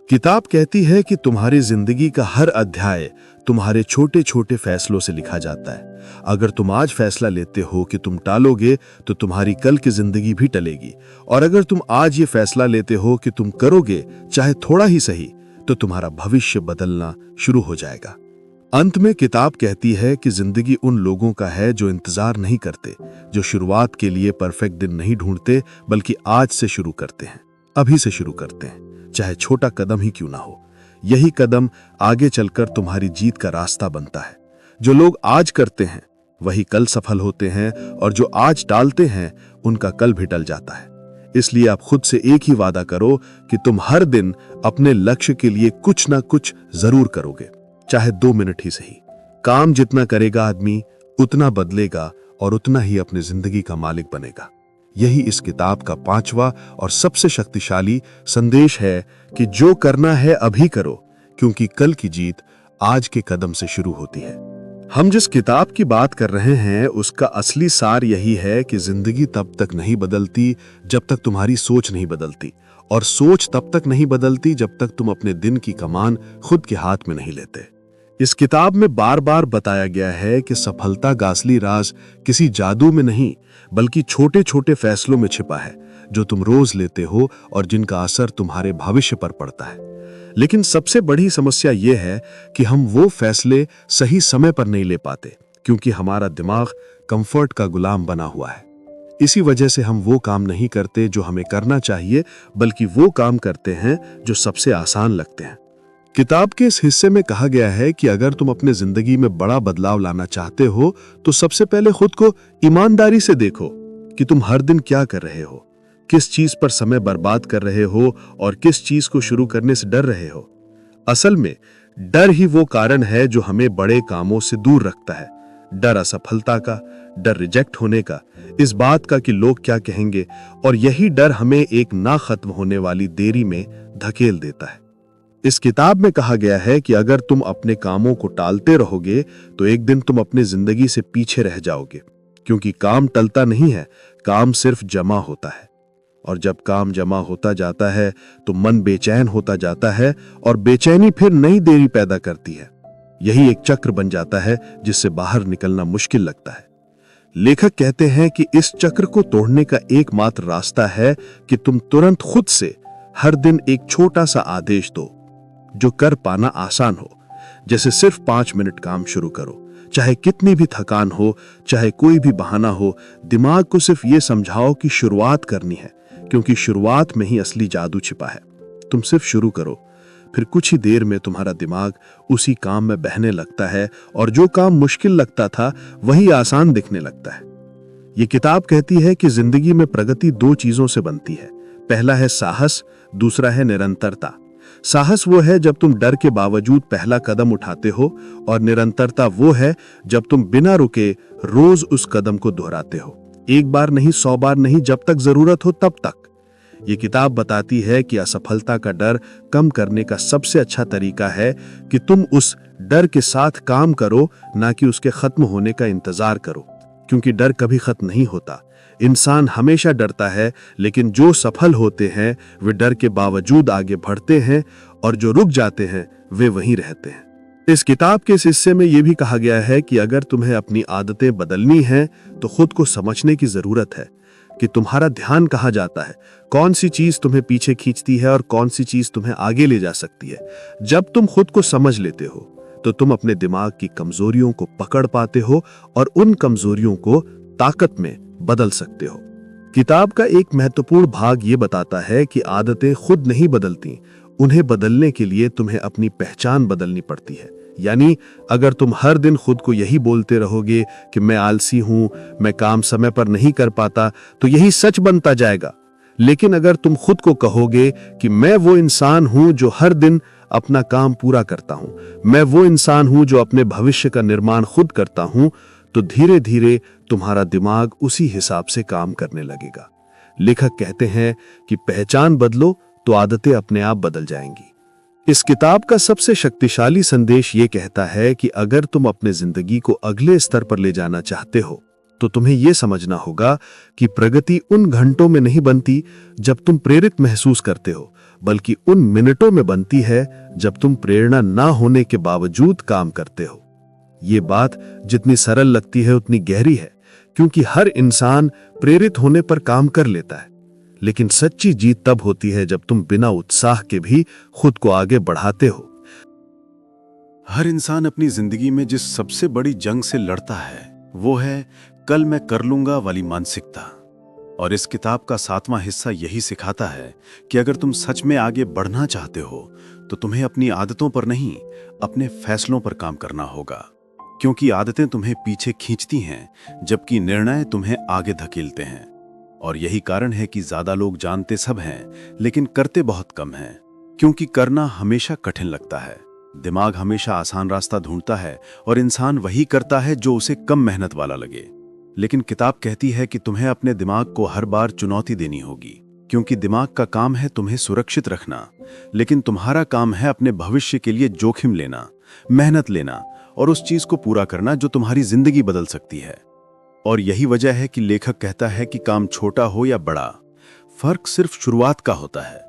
किताब कहती है कि तुम्हारी जिंदगी का हर अध्याय तुम्हारे छोटे छोटे फैसलों से लिखा जाता है। अगर तुम आज फैसला लेते हो कि तुम टालोगे तो तुम्हारी कल की जिंदगी भी टलेगी, और अगर तुम आज ये फैसला लेते हो कि तुम करोगे, चाहे थोड़ा ही सही, तो तुम्हारा भविष्य बदलना शुरू हो जाएगा। अंत में किताब कहती है कि जिंदगी उन लोगों का है जो इंतजार नहीं करते, जो शुरुआत के लिए परफेक्ट दिन नहीं ढूंढते, बल्कि आज से शुरू करते हैं, अभी से शुरू करते हैं, चाहे छोटा कदम ही क्यों ना हो। यही कदम आगे चलकर तुम्हारी जीत का रास्ता बनता है। जो लोग आज करते हैं वही कल सफल होते हैं, और जो आज टालते हैं उनका कल भी टल जाता है। इसलिए आप खुद से एक ही वादा करो कि तुम हर दिन अपने लक्ष्य के लिए कुछ ना कुछ जरूर करोगे, चाहे 2 मिनट ही सही। काम जितना करेगा आदमी उतना बदलेगा और उतना ही अपनी जिंदगी का मालिक बनेगा। यही इस किताब का 5वां और सबसे शक्तिशाली संदेश है कि जो करना है अभी करो, क्योंकि कल की जीत आज के कदम से शुरू होती है। हम जिस किताब की बात कर रहे हैं उसका असली सार यही है कि जिंदगी तब तक नहीं बदलती जब तक तुम्हारी सोच नहीं बदलती, और सोच तब तक नहीं बदलती जब तक तुम अपने दिन की कमान खुद के हाथ में नहीं लेते। इस किताब में बार बार बताया गया है कि सफलता का असली राज किसी जादू में नहीं, बल्कि छोटे छोटे फैसलों में छिपा है, जो तुम रोज लेते हो और जिनका असर तुम्हारे भविष्य पर पड़ता है। लेकिन सबसे बड़ी समस्या यह है कि हम वो फैसले सही समय पर नहीं ले पाते, क्योंकि हमारा दिमाग कंफर्ट का गुलाम बना हुआ है। इसी वजह से हम वो काम नहीं करते जो हमें करना चाहिए, बल्कि वो काम करते हैं जो सबसे आसान लगते हैं। किताब के इस हिस्से में कहा गया है कि अगर तुम अपने जिंदगी में बड़ा बदलाव लाना चाहते हो तो सबसे पहले खुद को ईमानदारी से देखो कि तुम हर दिन क्या कर रहे हो, किस चीज पर समय बर्बाद कर रहे हो और किस चीज को शुरू करने से डर रहे हो। असल में डर ही वो कारण है जो हमें बड़े कामों से दूर रखता है। डर असफलता का, डर रिजेक्ट होने का, इस बात का कि लोग क्या कहेंगे, और यही डर हमें एक ना खत्म होने वाली देरी में धकेल देता है। इस किताब में कहा गया है कि अगर तुम अपने कामों को टालते रहोगे तो एक दिन तुम अपनी जिंदगी से पीछे रह जाओगे, क्योंकि काम टलता नहीं है, काम सिर्फ जमा होता है। और जब काम जमा होता जाता है तो मन बेचैन होता जाता है, और बेचैनी फिर नई देरी पैदा करती है। यही एक चक्र बन जाता है जिससे बाहर निकलना मुश्किल लगता है। लेखक कहते हैं कि इस चक्र को तोड़ने का एकमात्र रास्ता है कि तुम तुरंत खुद से हर दिन एक छोटा सा आदेश दो जो कर पाना आसान हो, जैसे सिर्फ 5 मिनट काम शुरू करो। चाहे कितनी भी थकान हो, चाहे कोई भी बहाना हो, दिमाग को सिर्फ ये समझाओ कि शुरुआत करनी है, क्योंकि शुरुआत में ही असली जादू छिपा है। तुम सिर्फ शुरू करो, फिर कुछ ही देर में तुम्हारा दिमाग उसी काम में बहने लगता है, और जो काम मुश्किल लगता था वही आसान दिखने लगता है। ये किताब कहती है कि जिंदगी में प्रगति 2 चीजों से बनती है। पहला है साहस, दूसरा है निरंतरता। साहस वो है जब तुम डर के बावजूद पहला कदम उठाते हो, और निरंतरता वो है जब तुम बिना रुके रोज उस कदम को दोहराते हो। एक बार नहीं, 100 बार नहीं, जब तक जरूरत हो तब तक। ये किताब बताती है कि असफलता का डर कम करने का सबसे अच्छा तरीका है कि तुम उस डर के साथ काम करो, ना कि उसके खत्म होने का इंतजार करो, क्योंकि डर कभी खत्म नहीं होता। इंसान हमेशा डरता है, लेकिन जो सफल होते हैं वे डर के बावजूद आगे बढ़ते हैं, और जो रुक जाते हैं वे वहीं रहते हैं। इस किताब के इस हिस्से में यह भी कहा गया है कि अगर तुम्हें अपनी आदतें बदलनी हैं तो खुद को समझने की जरूरत है कि तुम्हारा ध्यान कहाँ जाता है, कौन सी चीज तुम्हें पीछे खींचती है और कौन सी चीज तुम्हें आगे ले जा सकती है। जब तुम खुद को समझ लेते हो तो तुम अपने दिमाग की कमजोरियों को पकड़ पाते हो और उन कमजोरियों को ताकत में बदल सकते हो। किताब का एक महत्वपूर्ण भाग ये बताता है कि आदतें खुद नहीं बदलती, उन्हें बदलने के लिए तुम्हें अपनी पहचान बदलनी पड़ती है। यानी अगर तुम हर दिन खुद को यही बोलते रहोगे कि मैं आलसी हूं, मैं काम समय पर नहीं कर पाता, तो यही सच बनता जाएगा। लेकिन अगर तुम खुद को कहोगे कि मैं वो इंसान हूं जो हर दिन अपना काम पूरा करता हूं, मैं वो इंसान हूं जो अपने भविष्य का निर्माण खुद करता हूं, तो धीरे धीरे तुम्हारा दिमाग उसी हिसाब से काम करने लगेगा। लेखक कहते हैं कि पहचान बदलो तो आदतें अपने आप बदल जाएंगी। इस किताब का सबसे शक्तिशाली संदेश ये कहता है कि अगर तुम अपने जिंदगी को अगले स्तर पर ले जाना चाहते हो तो तुम्हें यह समझना होगा कि प्रगति उन घंटों में नहीं बनती जब तुम प्रेरित महसूस करते हो, बल्कि उन मिनटों में बनती है जब तुम प्रेरणा ना होने के बावजूद काम करते हो। ये बात जितनी सरल लगती है उतनी गहरी है, क्योंकि हर इंसान प्रेरित होने पर काम कर लेता है, लेकिन सच्ची जीत तब होती है जब तुम बिना उत्साह के भी खुद को आगे बढ़ाते हो। हर इंसान अपनी जिंदगी में जिस सबसे बड़ी जंग से लड़ता है वो है कल मैं कर लूंगा वाली मानसिकता। और इस किताब का 7वां हिस्सा यही सिखाता है कि अगर तुम सच में आगे बढ़ना चाहते हो तो तुम्हें अपनी आदतों पर नहीं, अपने फैसलों पर काम करना होगा, क्योंकि आदतें तुम्हें पीछे खींचती हैं जबकि निर्णय तुम्हें आगे धकेलते हैं। और यही कारण है कि ज्यादा लोग जानते सब हैं लेकिन करते बहुत कम हैं, क्योंकि करना हमेशा कठिन लगता है। दिमाग हमेशा आसान रास्ता ढूंढता है और इंसान वही करता है जो उसे कम मेहनत वाला लगे। लेकिन किताब कहती है कि तुम्हें अपने दिमाग को हर बार चुनौती देनी होगी, क्योंकि दिमाग का काम है तुम्हें सुरक्षित रखना, लेकिन तुम्हारा काम है अपने भविष्य के लिए जोखिम लेना, मेहनत लेना और उस चीज को पूरा करना जो तुम्हारी जिंदगी बदल सकती है। और यही वजह है कि लेखक कहता है कि काम छोटा हो या बड़ा, फर्क सिर्फ शुरुआत का होता है,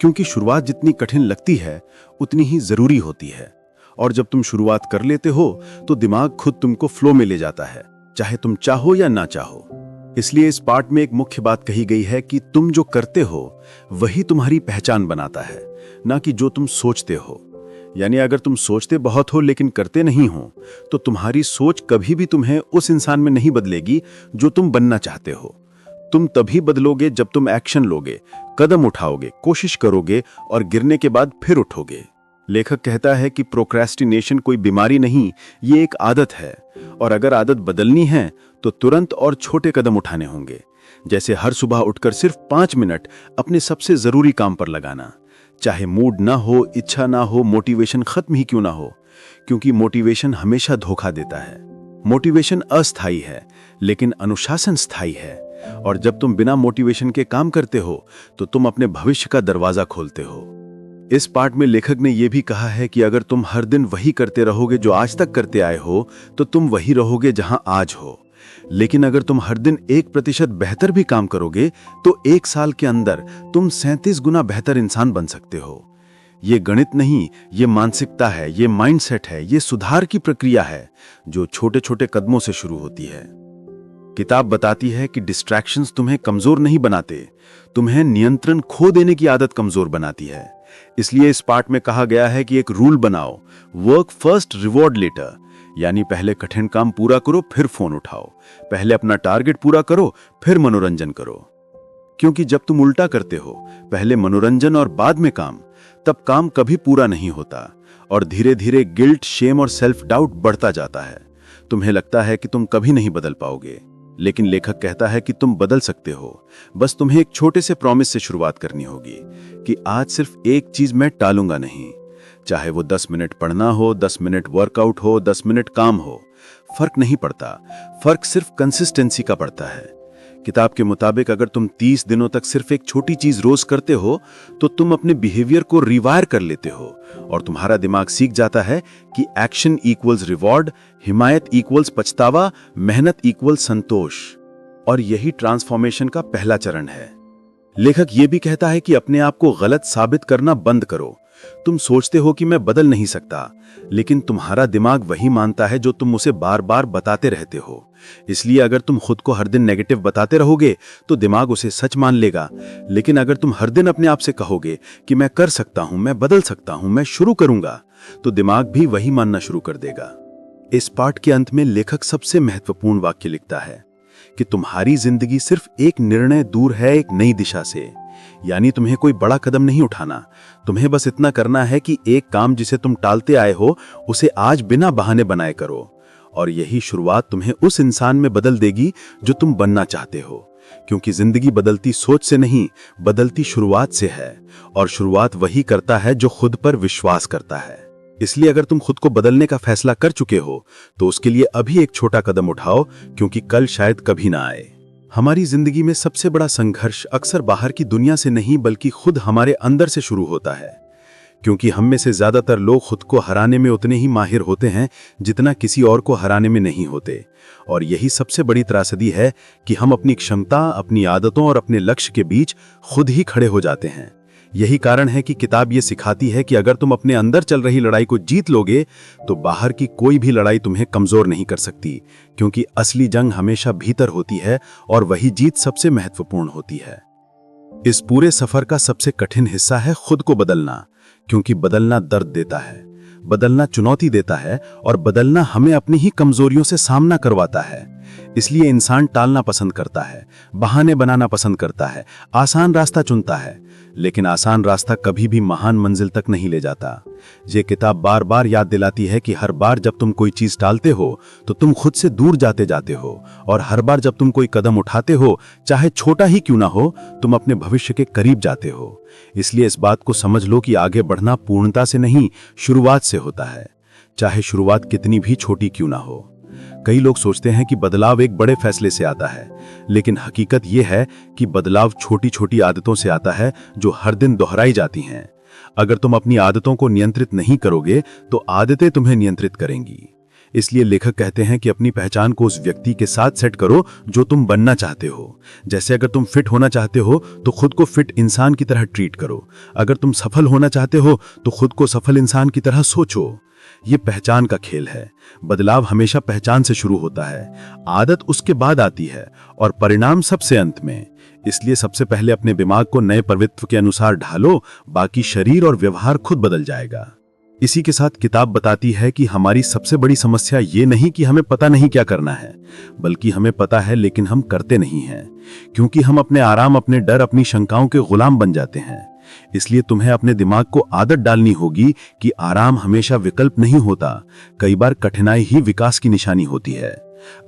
क्योंकि शुरुआत जितनी कठिन लगती है उतनी ही जरूरी होती है। और जब तुम शुरुआत कर लेते हो तो दिमाग खुद तुमको फ्लो में ले जाता है, चाहे तुम चाहो या ना चाहो। इसलिए इस पार्ट में एक मुख्य बात कही गई है कि तुम जो करते हो वही तुम्हारी पहचान बनाता है, ना कि जो तुम सोचते हो। यानी अगर तुम सोचते बहुत हो लेकिन करते नहीं हो तो तुम्हारी सोच कभी भी तुम्हें उस इंसान में नहीं बदलेगी जो तुम बनना चाहते हो। तुम तभी बदलोगे जब तुम एक्शन लोगे, कदम उठाओगे, कोशिश करोगे और गिरने के बाद फिर उठोगे। लेखक कहता है कि प्रोक्रेस्टिनेशन कोई बीमारी नहीं, ये एक आदत है, और अगर आदत बदलनी है तो तुरंत और छोटे कदम उठाने होंगे। जैसे हर सुबह उठकर सिर्फ 5 मिनट अपने सबसे जरूरी काम पर लगाना, चाहे मूड ना हो, इच्छा ना हो, मोटिवेशन खत्म ही क्यों ना हो, क्योंकि मोटिवेशन हमेशा धोखा देता है। मोटिवेशन अस्थायी है लेकिन अनुशासन स्थायी है, और जब तुम बिना मोटिवेशन के काम करते हो तो तुम अपने भविष्य का दरवाजा खोलते हो। इस पार्ट में लेखक ने यह भी कहा है कि अगर तुम हर दिन वही करते रहोगे जो आज तक करते आए हो तो तुम वही रहोगे जहां आज हो। लेकिन अगर तुम हर दिन 1% बेहतर भी काम करोगे तो 1 साल के अंदर तुम 37 गुना बेहतर इंसान बन सकते हो। ये गणित नहीं, ये मानसिकता है, ये माइंडसेट है, ये सुधार की प्रक्रिया है जो छोटे छोटे कदमों से शुरू होती है। किताब बताती है कि डिस्ट्रैक्शंस तुम्हें कमजोर नहीं बनाते, तुम्हें नियंत्रण खो देने की आदत कमजोर बनाती है। इसलिए इस पार्ट में कहा गया है कि एक रूल बनाओ, वर्क फर्स्ट रिवॉर्ड लेटर, यानी पहले कठिन काम पूरा करो फिर फोन उठाओ, पहले अपना टारगेट पूरा करो फिर मनोरंजन करो। क्योंकि जब तुम उल्टा करते हो, पहले मनोरंजन और बाद में काम, तब काम कभी पूरा नहीं होता और धीरे धीरे गिल्ट, शेम और सेल्फ डाउट बढ़ता जाता है। तुम्हें लगता है कि तुम कभी नहीं बदल पाओगे। लेकिन लेखक कहता है कि तुम बदल सकते हो। बस तुम्हें एक छोटे से प्रॉमिस से शुरुआत करनी होगी कि आज सिर्फ एक चीज मैं टालूंगा नहीं। चाहे वो 10 मिनट पढ़ना हो, 10 मिनट वर्कआउट हो, 10 मिनट काम हो, फर्क नहीं पड़ता। फर्क सिर्फ कंसिस्टेंसी का पड़ता है। किताब के मुताबिक अगर तुम 30 दिनों तक सिर्फ एक छोटी चीज रोज करते हो तो तुम अपने बिहेवियर को रिवायर कर लेते हो और तुम्हारा दिमाग सीख जाता है कि एक्शन इक्वल्स रिवॉर्ड, हिमायत इक्वल्स पछतावा, मेहनत इक्वल्स संतोष। और यही ट्रांसफॉर्मेशन का पहला चरण है। लेखक यह भी कहता है कि अपने आप को गलत साबित करना बंद करो। तुम सोचते हो कि मैं बदल नहीं सकता, लेकिन तुम्हारा दिमाग वही मानता है जो तुम उसे बार बार बताते रहते हो। इसलिए अगर तुम खुद को हर दिन नेगेटिव बताते रहोगे तो दिमाग उसे सच मान लेगा। लेकिन अगर तुम हर दिन अपने आप से कहोगे कि मैं कर सकता हूं, मैं बदल सकता हूं, मैं शुरू करूंगा, तो दिमाग भी वही मानना शुरू कर देगा। इस पाठ के अंत में लेखक सबसे महत्वपूर्ण वाक्य लिखता है कि तुम्हारी जिंदगी सिर्फ एक निर्णय दूर है एक नई दिशा से। यानी तुम्हें कोई बड़ा कदम नहीं उठाना, तुम्हें बस इतना करना है कि एक काम जिसे तुम टालते आए हो उसे आज बिना बहाने बनाए करो। और यही शुरुआत तुम्हें उस इंसान में बदल देगी जो तुम बनना चाहते हो। क्योंकि जिंदगी बदलती सोच से नहीं, बदलती शुरुआत से है। और शुरुआत वही करता है जो खुद पर विश्वास करता है। इसलिए अगर तुम खुद को बदलने का फैसला कर चुके हो तो उसके लिए अभी एक छोटा कदम उठाओ, क्योंकि कल शायद कभी ना आए। हमारी जिंदगी में सबसे बड़ा संघर्ष अक्सर बाहर की दुनिया से नहीं बल्कि खुद हमारे अंदर से शुरू होता है। क्योंकि हम में से ज्यादातर लोग खुद को हराने में उतने ही माहिर होते हैं जितना किसी और को हराने में नहीं होते। और यही सबसे बड़ी त्रासदी है कि हम अपनी क्षमता, अपनी आदतों और अपने लक्ष्य के बीच खुद ही खड़े हो जाते हैं। यही कारण है कि किताब ये सिखाती है कि अगर तुम अपने अंदर चल रही लड़ाई को जीत लोगे तो बाहर की कोई भी लड़ाई तुम्हें कमजोर नहीं कर सकती। क्योंकि असली जंग हमेशा भीतर होती है और वही जीत सबसे महत्वपूर्ण होती है। इस पूरे सफर का सबसे कठिन हिस्सा है खुद को बदलना। क्योंकि बदलना दर्द देता है, बदलना चुनौती देता है और बदलना हमें अपनी ही कमजोरियों से सामना करवाता है। इसलिए इंसान टालना पसंद करता है, बहाने बनाना पसंद करता है, आसान रास्ता चुनता है। लेकिन आसान रास्ता कभी भी महान मंजिल तक नहीं ले जाता। ये किताब बार बार याद दिलाती है कि हर बार जब तुम कोई चीज टालते हो तो तुम खुद से दूर जाते हो, और हर बार जब तुम कोई कदम उठाते हो, चाहे छोटा ही क्यों ना हो, तुम अपने भविष्य के करीब जाते हो। इसलिए इस बात को समझ लो कि आगे बढ़ना पूर्णता से नहीं, शुरुआत से होता है, चाहे शुरुआत कितनी भी छोटी क्यों ना हो। कई लोग सोचते हैं कि बदलाव एक बड़े फैसले से आता है, लेकिन हकीकत यह है कि बदलाव छोटी छोटी आदतों से आता है जो हर दिन दोहराई जाती हैं। अगर तुम अपनी आदतों को नियंत्रित नहीं करोगे तो आदतें तुम्हें नियंत्रित करेंगी। इसलिए लेखक कहते हैं कि अपनी पहचान को उस व्यक्ति के साथ सेट करो जो तुम बनना चाहते हो। जैसे अगर तुम फिट होना चाहते हो तो खुद को फिट इंसान की तरह ट्रीट करो। अगर तुम सफल होना चाहते हो तो खुद को सफल इंसान की तरह सोचो। ये पहचान का खेल है। बदलाव हमेशा पहचान से शुरू होता है, आदत उसके बाद आती है और परिणाम सबसे अंत में। इसलिए सबसे पहले अपने दिमाग को नए प्रवृत्ति के अनुसार ढालो, बाकी शरीर और व्यवहार खुद बदल जाएगा। इसी के साथ किताब बताती है कि हमारी सबसे बड़ी समस्या ये नहीं कि हमें पता नहीं क्या करना है, बल्कि हमें पता है लेकिन हम करते नहीं हैं। क्योंकि हम अपने आराम, अपने डर, अपनी शंकाओं के गुलाम बन जाते हैं। इसलिए तुम्हें अपने दिमाग को आदत डालनी होगी कि आराम हमेशा विकल्प नहीं होता, कई बार कठिनाई ही विकास की निशानी होती है।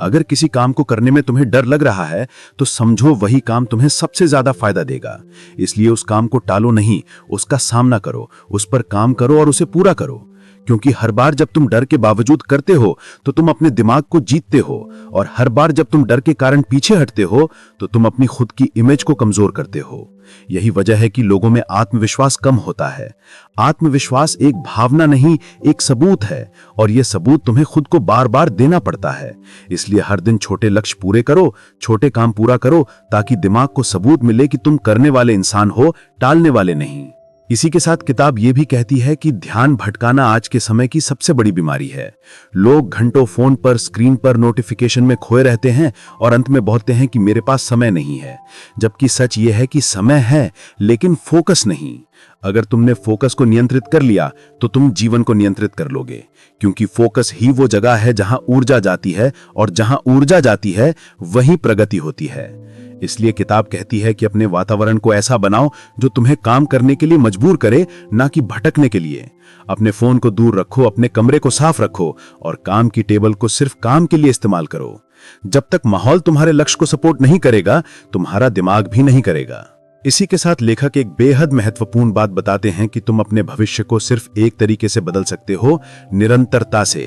अगर किसी काम को करने में तुम्हें डर लग रहा है तो समझो वही काम तुम्हें सबसे ज्यादा फायदा देगा। इसलिए उस काम को टालो नहीं, उसका सामना करो, उस पर काम करो और उसे पूरा करो। क्योंकि हर बार जब तुम डर के बावजूद करते हो तो तुम अपने दिमाग को जीतते हो, और हर बार जब तुम डर के कारण पीछे हटते हो तो तुम अपनी खुद की इमेज को कमजोर करते हो। यही वजह है कि लोगों में आत्मविश्वास कम होता है। आत्मविश्वास एक भावना नहीं, एक सबूत है, और यह सबूत तुम्हें खुद को बार बार देना पड़ता है। इसलिए हर दिन छोटे लक्ष्य पूरे करो, छोटे काम पूरा करो, ताकि दिमाग को सबूत मिले कि तुम करने वाले इंसान हो, टालने वाले नहीं। इसी के साथ किताब ये भी कहती है कि ध्यान भटकाना आज के समय की सबसे बड़ी बीमारी है। लोग घंटों फोन पर, स्क्रीन पर, नोटिफिकेशन में खोए रहते हैं और अंत में बोलते हैं कि मेरे पास समय नहीं है। जबकि सच ये है कि समय है लेकिन फोकस नहीं। अगर तुमने फोकस को नियंत्रित कर लिया तो तुम जीवन को नियंत्रित कर लोगे। क्योंकि फोकस ही वो जगह है जहां ऊर्जा जाती है, और जहां ऊर्जा जाती है वहीं प्रगति होती है। इसलिए किताब कहती है कि अपने वातावरण को ऐसा बनाओ जो तुम्हें काम करने के लिए मजबूर करे, ना कि भटकने के लिए। अपने फोन को दूर रखो, अपने कमरे को साफ रखो और काम की टेबल को सिर्फ काम के लिए इस्तेमाल करो। जब तक माहौल तुम्हारे लक्ष्य को सपोर्ट नहीं करेगा, तुम्हारा दिमाग भी नहीं करेगा। इसी के साथ लेखक एक बेहद महत्वपूर्ण बात बताते हैं कि तुम अपने भविष्य को सिर्फ एक तरीके से बदल सकते हो, निरंतरता से।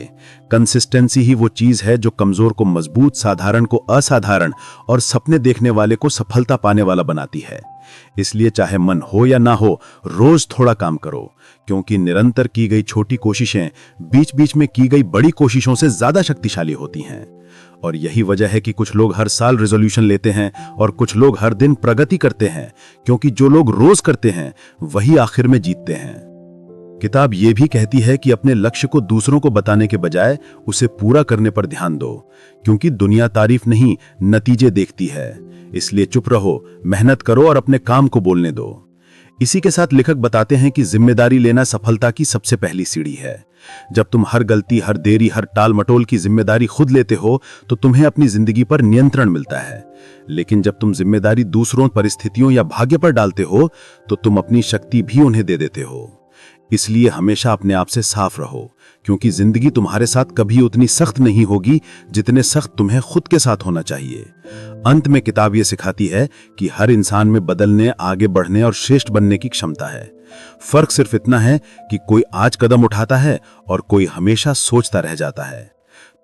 कंसिस्टेंसी ही वो चीज है जो कमजोर को मजबूत, साधारण को असाधारण और सपने देखने वाले को सफलता पाने वाला बनाती है। इसलिए चाहे मन हो या ना हो, रोज थोड़ा काम करो, क्योंकि निरंतर की गई छोटी कोशिशें बीच बीच में की गई बड़ी कोशिशों से ज्यादा शक्तिशाली होती हैं। और यही वजह है कि कुछ लोग हर साल रेजोल्यूशन लेते हैं और कुछ लोग हर दिन प्रगति करते हैं, क्योंकि जो लोग रोज करते हैं वही आखिर में जीतते हैं। किताब ये भी कहती है कि अपने लक्ष्य को दूसरों को बताने के बजाय उसे पूरा करने पर ध्यान दो, क्योंकि दुनिया तारीफ नहीं, नतीजे देखती है। इसलिए चुप रहो, मेहनत करो और अपने काम को बोलने दो। इसी के साथ लेखक बताते हैं कि जिम्मेदारी लेना सफलता की सबसे पहली सीढ़ी है। जब तुम हर गलती, हर देरी, हर टाल मटोल की जिम्मेदारी खुद लेते हो तो तुम्हें अपनी जिंदगी पर नियंत्रण मिलता है। लेकिन जब तुम जिम्मेदारी दूसरों, परिस्थितियों या भाग्य पर डालते हो तो तुम अपनी शक्ति भी उन्हें दे देते हो। इसलिए हमेशा अपने आप से साफ रहो, क्योंकि जिंदगी तुम्हारे साथ कभी उतनी सख्त नहीं होगी जितने सख्त तुम्हें खुद के साथ होना चाहिए। अंत में किताब ये सिखाती है कि हर इंसान में बदलने, आगे बढ़ने और श्रेष्ठ बनने की क्षमता है। फर्क सिर्फ इतना है कि कोई आज कदम उठाता है और कोई हमेशा सोचता रह जाता है।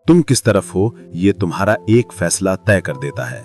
तुम किस तरफ हो, ये तुम्हारा एक फैसला तय कर देता है।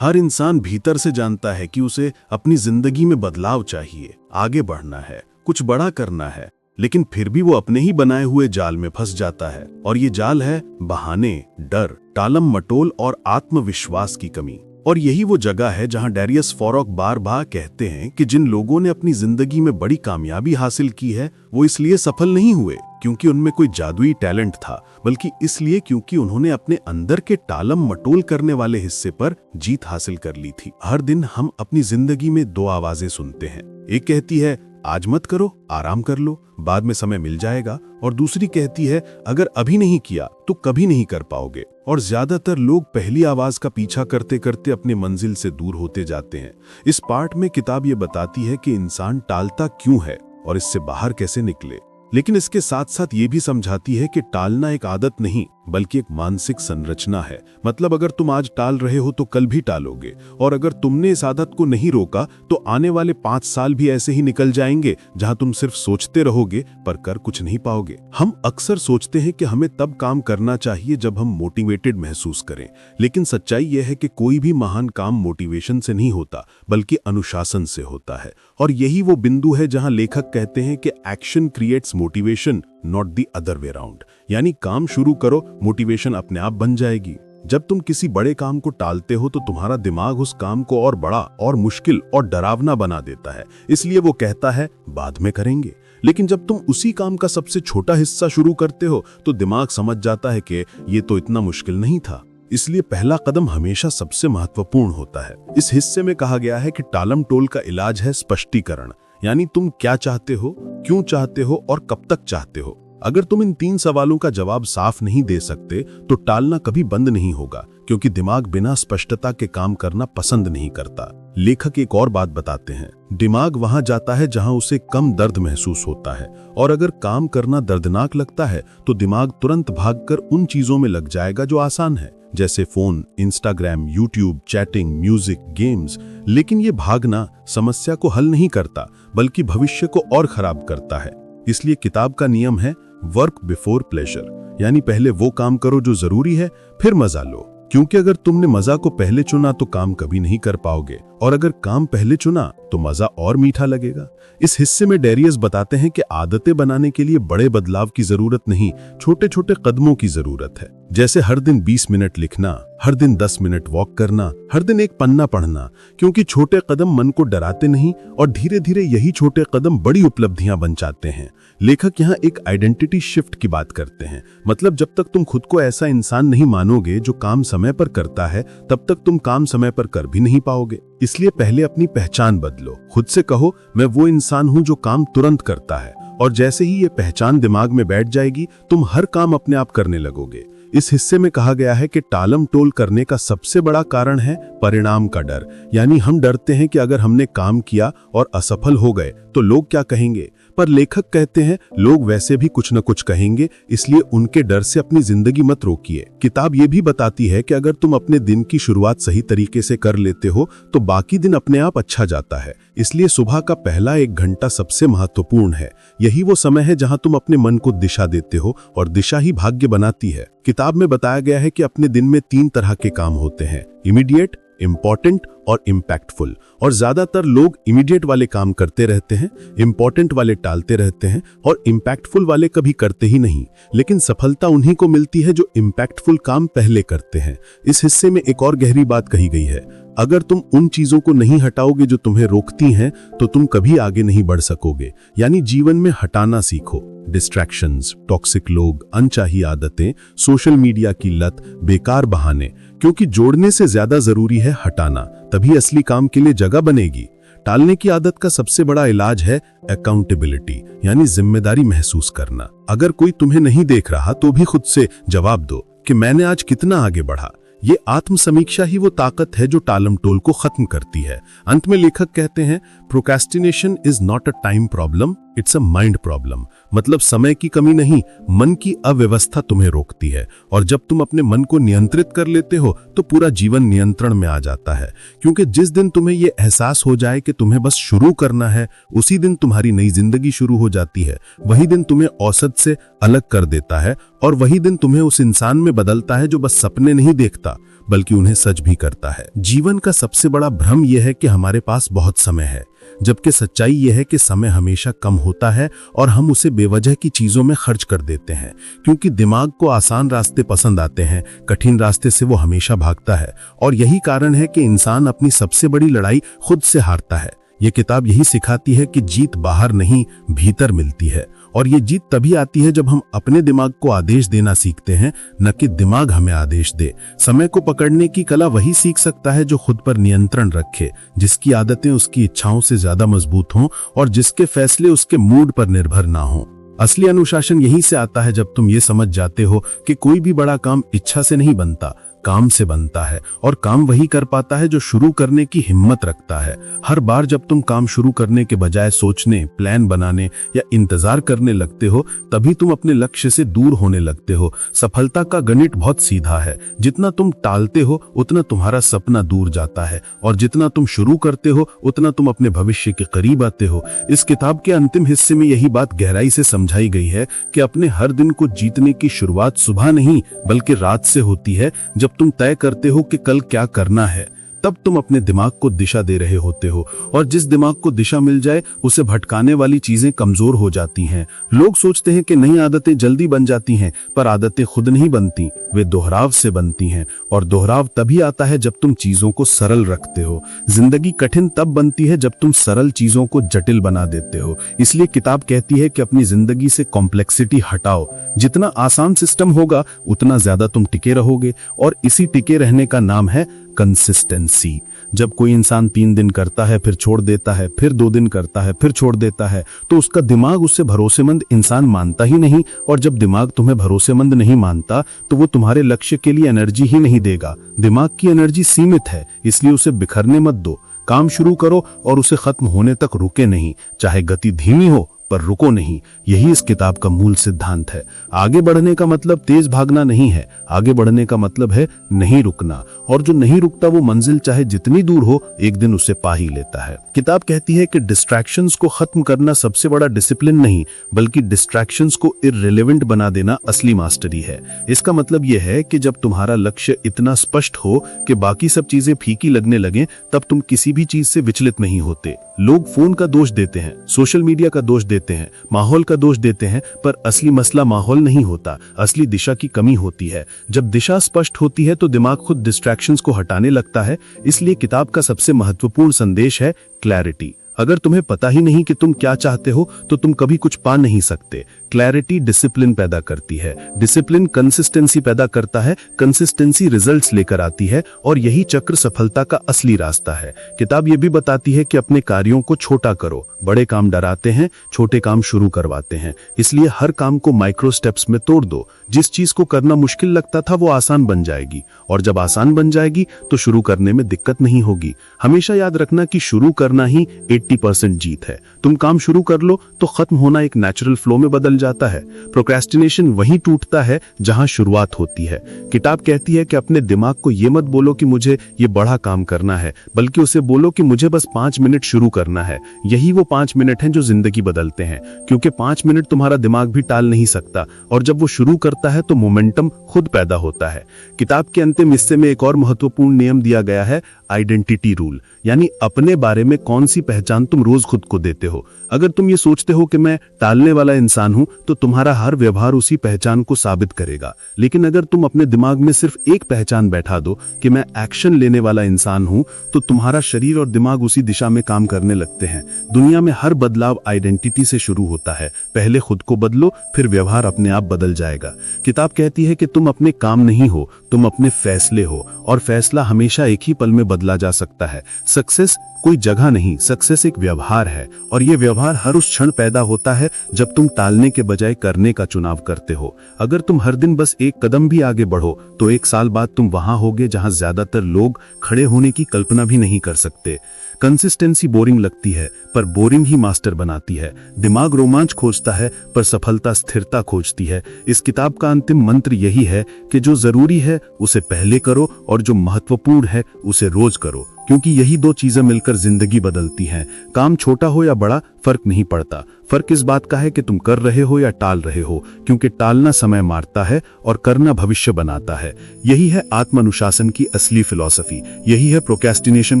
हर इंसान भीतर से जानता है कि उसे अपनी जिंदगी में बदलाव चाहिए, आगे बढ़ना है, कुछ बड़ा करना है, लेकिन फिर भी वो अपने ही बनाए हुए जाल में फंस जाता है। और ये जाल है बहाने, डर, टालम मटोल और आत्मविश्वास की कमी। और यही वो जगह है जहां डैरियस फॉरोक बार बार कहते हैं कि जिन लोगों ने अपनी जिंदगी में बड़ी कामयाबी हासिल की है, वो इसलिए सफल नहीं हुए क्योंकि उनमें कोई जादुई टैलेंट था, बल्कि इसलिए क्योंकि उन्होंने अपने अंदर के टालम मटोल करने वाले हिस्से पर जीत हासिल कर ली थी। हर दिन हम अपनी जिंदगी में दो आवाजें सुनते हैं। एक कहती है आज मत करो, आराम कर लो, बाद में समय मिल जाएगा। और दूसरी कहती है अगर अभी नहीं किया तो कभी नहीं कर पाओगे। और ज्यादातर लोग पहली आवाज का पीछा करते करते अपने मंजिल से दूर होते जाते हैं। इस पार्ट में किताब ये बताती है कि इंसान टालता क्यों है और इससे बाहर कैसे निकले। लेकिन इसके साथ साथ ये भी समझाती है कि टालना एक आदत नहीं बल्कि एक मानसिक संरचना है। मतलब अगर तुम आज टाल रहे हो तो कल भी टालोगे, और अगर तुमने इस आदत को नहीं रोका तो आने वाले 5 साल भी ऐसे ही निकल जाएंगे जहां तुम सिर्फ सोचते रहोगे पर कर कुछ नहीं पाओगे। हम अक्सर सोचते हैं कि हमें तब काम करना चाहिए जब हम मोटिवेटेड महसूस करें, लेकिन सच्चाई यह है कि कोई भी महान काम मोटिवेशन से नहीं होता बल्कि अनुशासन से होता है। और यही वो बिंदु है जहां लेखक कहते हैं कि action creates motivation, not the other way round. यानी काम शुरू करो, मोटिवेशन अपने आप बन जाएगी। जब तुम किसी बड़े काम को टालते हो तो तुम्हारा दिमाग उस काम को और बड़ा और मुश्किल और डरावना बना देता है, इसलिए वो कहता है बाद में करेंगे। लेकिन जब तुम उसी काम का सबसे छोटा हिस्सा शुरू करते हो तो दिमाग समझ जाता है कि ये तो इतना मुश्किल नहीं था। इसलिए पहला कदम हमेशा सबसे महत्वपूर्ण होता है। इस हिस्से में कहा गया है कि टालम टोल का इलाज है स्पष्टीकरण, यानी तुम क्या चाहते हो, क्यों चाहते हो और कब तक चाहते हो। अगर तुम इन 3 सवालों का जवाब साफ नहीं दे सकते तो टालना कभी बंद नहीं होगा, क्योंकि दिमाग बिना स्पष्टता के काम करना पसंद नहीं करता। लेखक एक और बात बताते हैं, दिमाग वहां जाता है जहां उसे कम दर्द महसूस होता है, और अगर काम करना दर्दनाक लगता है तो दिमाग तुरंत भागकर उन चीजों में लग जाएगा जो आसान है, जैसे phone, Instagram, YouTube, chatting, music, games. लेकिन ये भागना समस्या को हल नहीं करता बल्कि भविष्य को और खराब करता है। इसलिए किताब का नियम है वर्क बिफोर प्लेजर, यानी पहले वो काम करो जो जरूरी है, फिर मजा लो। क्योंकि अगर तुमने मजा को पहले चुना तो काम कभी नहीं कर पाओगे, और अगर काम पहले चुना तो मजा और मीठा लगेगा। इस हिस्से में डैरियस बताते हैं कि आदतें बनाने के लिए बड़े बदलाव की जरूरत नहीं, छोटे छोटे कदमों की जरूरत है। जैसे हर दिन 20 मिनट लिखना, हर दिन 10 मिनट वॉक करना, हर दिन एक पन्ना पढ़ना, क्योंकि छोटे कदम मन को डराते नहीं और धीरे धीरे यही छोटे कदम बड़ी उपलब्धियां बन जाते हैं। लेखक यहाँ एक आइडेंटिटी शिफ्ट की बात करते हैं। मतलब जब तक तुम खुद को ऐसा इंसान नहीं मानोगे जो काम समय पर करता है, तब तक तुम काम समय पर कर भी नहीं पाओगे। इसलिए पहले अपनी पहचान बदलो। खुद से कहो मैं वो इंसान हूं जो काम तुरंत करता है, और जैसे ही ये पहचान दिमाग में बैठ जाएगी तुम हर काम अपने आप करने लगोगे। इस हिस्से में कहा गया है कि टालम टोल करने का सबसे बड़ा कारण है परिणाम का डर। यानी हम डरते हैं कि अगर हमने काम किया और असफल हो गए तो लोग क्या कहेंगे। पर लेखक कहते हैं लोग वैसे भी कुछ न कुछ कहेंगे, इसलिए उनके डर से अपनी जिंदगी मत रोकिए। किताब ये भी बताती है कि अगर तुम अपने दिन की शुरुआत सही तरीके से कर लेते हो तो बाकी दिन अपने आप अच्छा जाता है। इसलिए सुबह का पहला 1 घंटा सबसे महत्वपूर्ण है। यही वो समय है जहां तुम अपने मन को दिशा देते हो और दिशा ही भाग्य बनाती है। किताब में बताया गया है कि अपने दिन में 3 तरह के काम होते हैं, इमीडिएट, इम्पॉर्टेंट और इम्पैक्टफुल। और ज्यादातर लोग इमीडिएट वाले काम करते रहते हैं, इम्पॉर्टेंट वाले टालते रहते हैं और इम्पैक्टफुल वाले कभी करते ही नहीं। लेकिन सफलता उन्हीं को मिलती है जो इम्पैक्टफुल काम पहले करते हैं। इस हिस्से में एक और गहरी बात कही गई है, अगर तुम उन चीजों को नहीं हटाओगे जो तुम्हें रोकती हैं तो तुम कभी आगे नहीं बढ़ सकोगे। यानी जीवन में हटाना सीखो, डिस्ट्रैक्शंस, टॉक्सिक लोग, अनचाही आदतें, सोशल मीडिया की लत, बेकार बहाने, क्योंकि जोड़ने से ज्यादा जरूरी है हटाना, तभी असली काम के लिए जगह बनेगी। टालने की आदत का सबसे बड़ा इलाज है अकाउंटेबिलिटी, यानी जिम्मेदारी महसूस करना। अगर कोई तुम्हें नहीं देख रहा तो भी खुद से जवाब दो कि मैंने आज कितना आगे बढ़ा। ये आत्म समीक्षा ही वो ताकत है जो टालम टोल को खत्म करती है। अंत में लेखक कहते हैं, procrastination is not a time problem, it's a mind problem. मतलब समय की कमी नहीं, मन की अव्यवस्था तुम्हें रोकती है। और जब तुम अपने मन को नियंत्रित कर लेते हो तो पूरा जीवन नियंत्रण में आ जाता है। क्योंकि जिस दिन तुम्हें यह एहसास हो जाए कि तुम्हें बस शुरू करना है, उसी दिन तुम्हारी नई जिंदगी शुरू हो जाती है। वही दिन तुम्हें औसत से अलग कर देता है और वही दिन तुम्हें उस इंसान में बदलता है जो बस सपने नहीं देखता बल्कि उन्हें सच भी करता है। जीवन का सबसे बड़ा भ्रम यह है कि हमारे पास बहुत समय है, जबकि सच्चाई यह है कि समय हमेशा कम होता है और हम उसे बेवजह की चीजों में खर्च कर देते हैं। क्योंकि दिमाग को आसान रास्ते पसंद आते हैं, कठिन रास्ते से वो हमेशा भागता है। और यही कारण है कि इंसान अपनी सबसे बड़ी लड़ाई खुद से हारता है। ये किताब यही सिखाती है कि जीत बाहर नहीं, भीतर मिलती है। और ये जीत तभी आती है जब हम अपने दिमाग को आदेश देना सीखते हैं, न कि दिमाग हमें आदेश दे। समय को पकड़ने की कला वही सीख सकता है जो खुद पर नियंत्रण रखे, जिसकी आदतें उसकी इच्छाओं से ज्यादा मजबूत हों और जिसके फैसले उसके मूड पर निर्भर ना हों। असली अनुशासन यहीं से आता है जब तुम ये समझ जाते हो कि कोई भी बड़ा काम इच्छा से नहीं बनता, काम से बनता है। और काम वही कर पाता है जो शुरू करने की हिम्मत रखता है। हर बार जब तुम काम शुरू करने के बजाय सोचने, प्लान बनाने या इंतजार करने लगते हो, तभी तुम अपने लक्ष्य से दूर होने लगते हो। सफलता का गणित बहुत सीधा है, जितना तुम टालते हो उतना तुम्हारा सपना दूर जाता है और जितना तुम शुरू करते हो उतना तुम अपने भविष्य के करीब आते हो। इस किताब के अंतिम हिस्से में यही बात गहराई से समझाई गई है कि अपने हर दिन को जीतने की शुरुआत सुबह नहीं बल्कि रात से होती है। जब तुम तय करते हो कि कल क्या करना है, तब तुम अपने दिमाग को दिशा दे रहे होते हो। और जिस दिमाग को दिशा मिल जाए उसे भटकाने वाली चीजें कमजोर हो जाती हैं। लोग सोचते हैं कि नई आदतें जल्दी बन जाती हैं, पर आदतें खुद नहीं बनती, वे दोहराव से बनती हैं। और दोहराव तभी आता है जब तुम चीजों को सरल रखते हो। जिंदगी कठिन तब बनती है जब तुम सरल चीजों को जटिल बना देते हो। इसलिए किताब कहती है कि अपनी जिंदगी से कॉम्प्लेक्सिटी हटाओ। जितना आसान सिस्टम होगा उतना ज्यादा तुम टिके रहोगे। और इसी टिके रहने का नाम है कंसिस्टेंसी। जब कोई इंसान 3 दिन करता है, फिर छोड़ देता है, फिर 2 दिन करता है, फिर छोड़ देता है, तो उसका दिमाग उसे भरोसेमंद इंसान मानता ही नहीं। और जब दिमाग तुम्हें भरोसेमंद नहीं मानता तो वो तुम्हारे लक्ष्य के लिए एनर्जी ही नहीं देगा। दिमाग की एनर्जी सीमित है, इसलिए उसे बिखरने मत दो। काम शुरू करो और उसे खत्म होने तक रुके नहीं, चाहे गति धीमी हो पर रुको नहीं। यही इस किताब का मूल सिद्धांत है। आगे बढ़ने का मतलब तेज भागना नहीं है, आगे बढ़ने का मतलब है नहीं रुकना। और जो नहीं रुकता वो मंजिल चाहे जितनी दूर हो एक दिन उसे पा ही लेता है। किताब कहती है कि डिस्ट्रैक्शंस को खत्म करना सबसे बड़ा डिसिप्लिन नहीं बल्कि डिस्ट्रैक्शंस को इररिलेवेंट बना देना असली मास्टरी है। इसका मतलब यह है कि जब तुम्हारा लक्ष्य इतना स्पष्ट हो कि बाकी सब चीजें फीकी लगने लगें, तब तुम किसी भी चीज से विचलित नहीं होते। लोग फोन का दोष देते हैं, सोशल मीडिया का दोष देते हैं, माहौल का दोष देते हैं, पर असली मसला माहौल नहीं होता, असली दिशा की कमी होती है। जब दिशा स्पष्ट होती है तो दिमाग खुद डिस्ट्रैक्शंस को हटाने लगता है। इसलिए किताब का सबसे महत्वपूर्ण संदेश है क्लैरिटी। अगर तुम्हें पता ही नहीं कि तुम क्या चाहते हो तो तुम कभी कुछ पा नहीं सकते। क्लैरिटी डिसिप्लिन पैदा करती है, डिसिप्लिन कंसिस्टेंसी पैदा करता है, कंसिस्टेंसी रिजल्ट्स लेकर आती है, और यही चक्र सफलता का असली रास्ता है। किताब ये भी बताती है कि अपने कार्यों को छोटा करो। बड़े काम डराते हैं, छोटे काम शुरू करवाते हैं। इसलिए हर काम को माइक्रो स्टेप्स में तोड़ दो। जिस चीज को करना मुश्किल लगता था वो आसान बन जाएगी, और जब आसान बन जाएगी तो शुरू करने में दिक्कत नहीं होगी। हमेशा याद रखना कि शुरू करना ही 80% जीत है। तुम काम शुरू कर लो तो खत्म होना एक नेचुरल फ्लो में बदल जाता है। प्रोक्रेस्टिनेशन वहीं टूटता है जहां शुरुआत होती है। किताब कहती है कि अपने दिमाग को ये मत बोलो कि मुझे ये बड़ा काम करना है, बल्कि उसे बोलो कि मुझे बस 5 मिनट शुरू करना है। यही वो 5 मिनट हैं जो जिंदगी बदलते हैं, क्योंकि 5 मिनट तुम्हारा दिमाग भी टाल नहीं सकता, और जब वो शुरू करता है तो मोमेंटम खुद पैदा होता है। किताब के अंतिम हिस्से में एक और महत्वपूर्ण नियम दिया गया है, आइडेंटिटी रूल, यानी अपने बारे में कौन सी पहचान तुम रोज खुद को देते हो। अगर तुम ये सोचते हो कि मैं टालने वाला इंसान हूं, तो तुम्हारा हर व्यवहार उसी पहचान को साबित करेगा। लेकिन अगर तुम अपने दिमाग में सिर्फ एक पहचान बैठा दो कि मैं एक्शन लेने वाला इंसान हूं, तो तुम्हारा शरीर और दिमाग उसी दिशा में काम करने लगते हैं। दुनिया में हर बदलाव आइडेंटिटी से शुरू होता है। पहले खुद को बदलो, फिर व्यवहार अपने आप बदल जाएगा। किताब कहती है कि तुम अपने काम नहीं हो, तुम अपने फैसले हो, और फैसला हमेशा एक ही पल में बदला जा सकता है। सक्सेस कोई जगह नहीं, सक्सेस एक व्यवहार है, और ये व्यवहार हर उस क्षण पैदा होता है जब तुम टालने के बजाय करने का चुनाव करते हो। अगर तुम हर दिन बस एक कदम भी आगे बढ़ो, तो 1 साल बाद तुम वहां होगे जहां ज्यादातर लोग खड़े होने की कल्पना भी नहीं कर सकते। कंसिस्टेंसी बोरिंग लगती है, पर बोरिंग ही मास्टर बनाती है। दिमाग रोमांच खोजता है, पर सफलता स्थिरता खोजती है। इस किताब का अंतिम मंत्र यही है कि जो जरूरी है उसे पहले करो, और जो महत्वपूर्ण है उसे रोज करो, क्योंकि यही 2 चीजें मिलकर जिंदगी बदलती हैं। काम छोटा हो या बड़ा, फर्क नहीं पड़ता। फर्क इस बात का है कि तुम कर रहे हो या टाल रहे हो, क्योंकि टालना समय मारता है और करना भविष्य बनाता है। यही है आत्मानुशासन की असली फिलॉसफी। यही है प्रोक्रेस्टिनेशन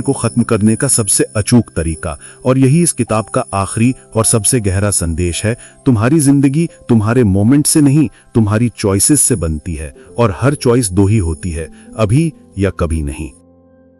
को खत्म करने का सबसे अचूक तरीका, और यही इस किताब का आखिरी और सबसे गहरा संदेश है। तुम्हारी जिंदगी तुम्हारे मोमेंट से नहीं, तुम्हारी चॉइसेस से बनती है, और हर चॉइस 2 ही होती है, अभी या कभी नहीं।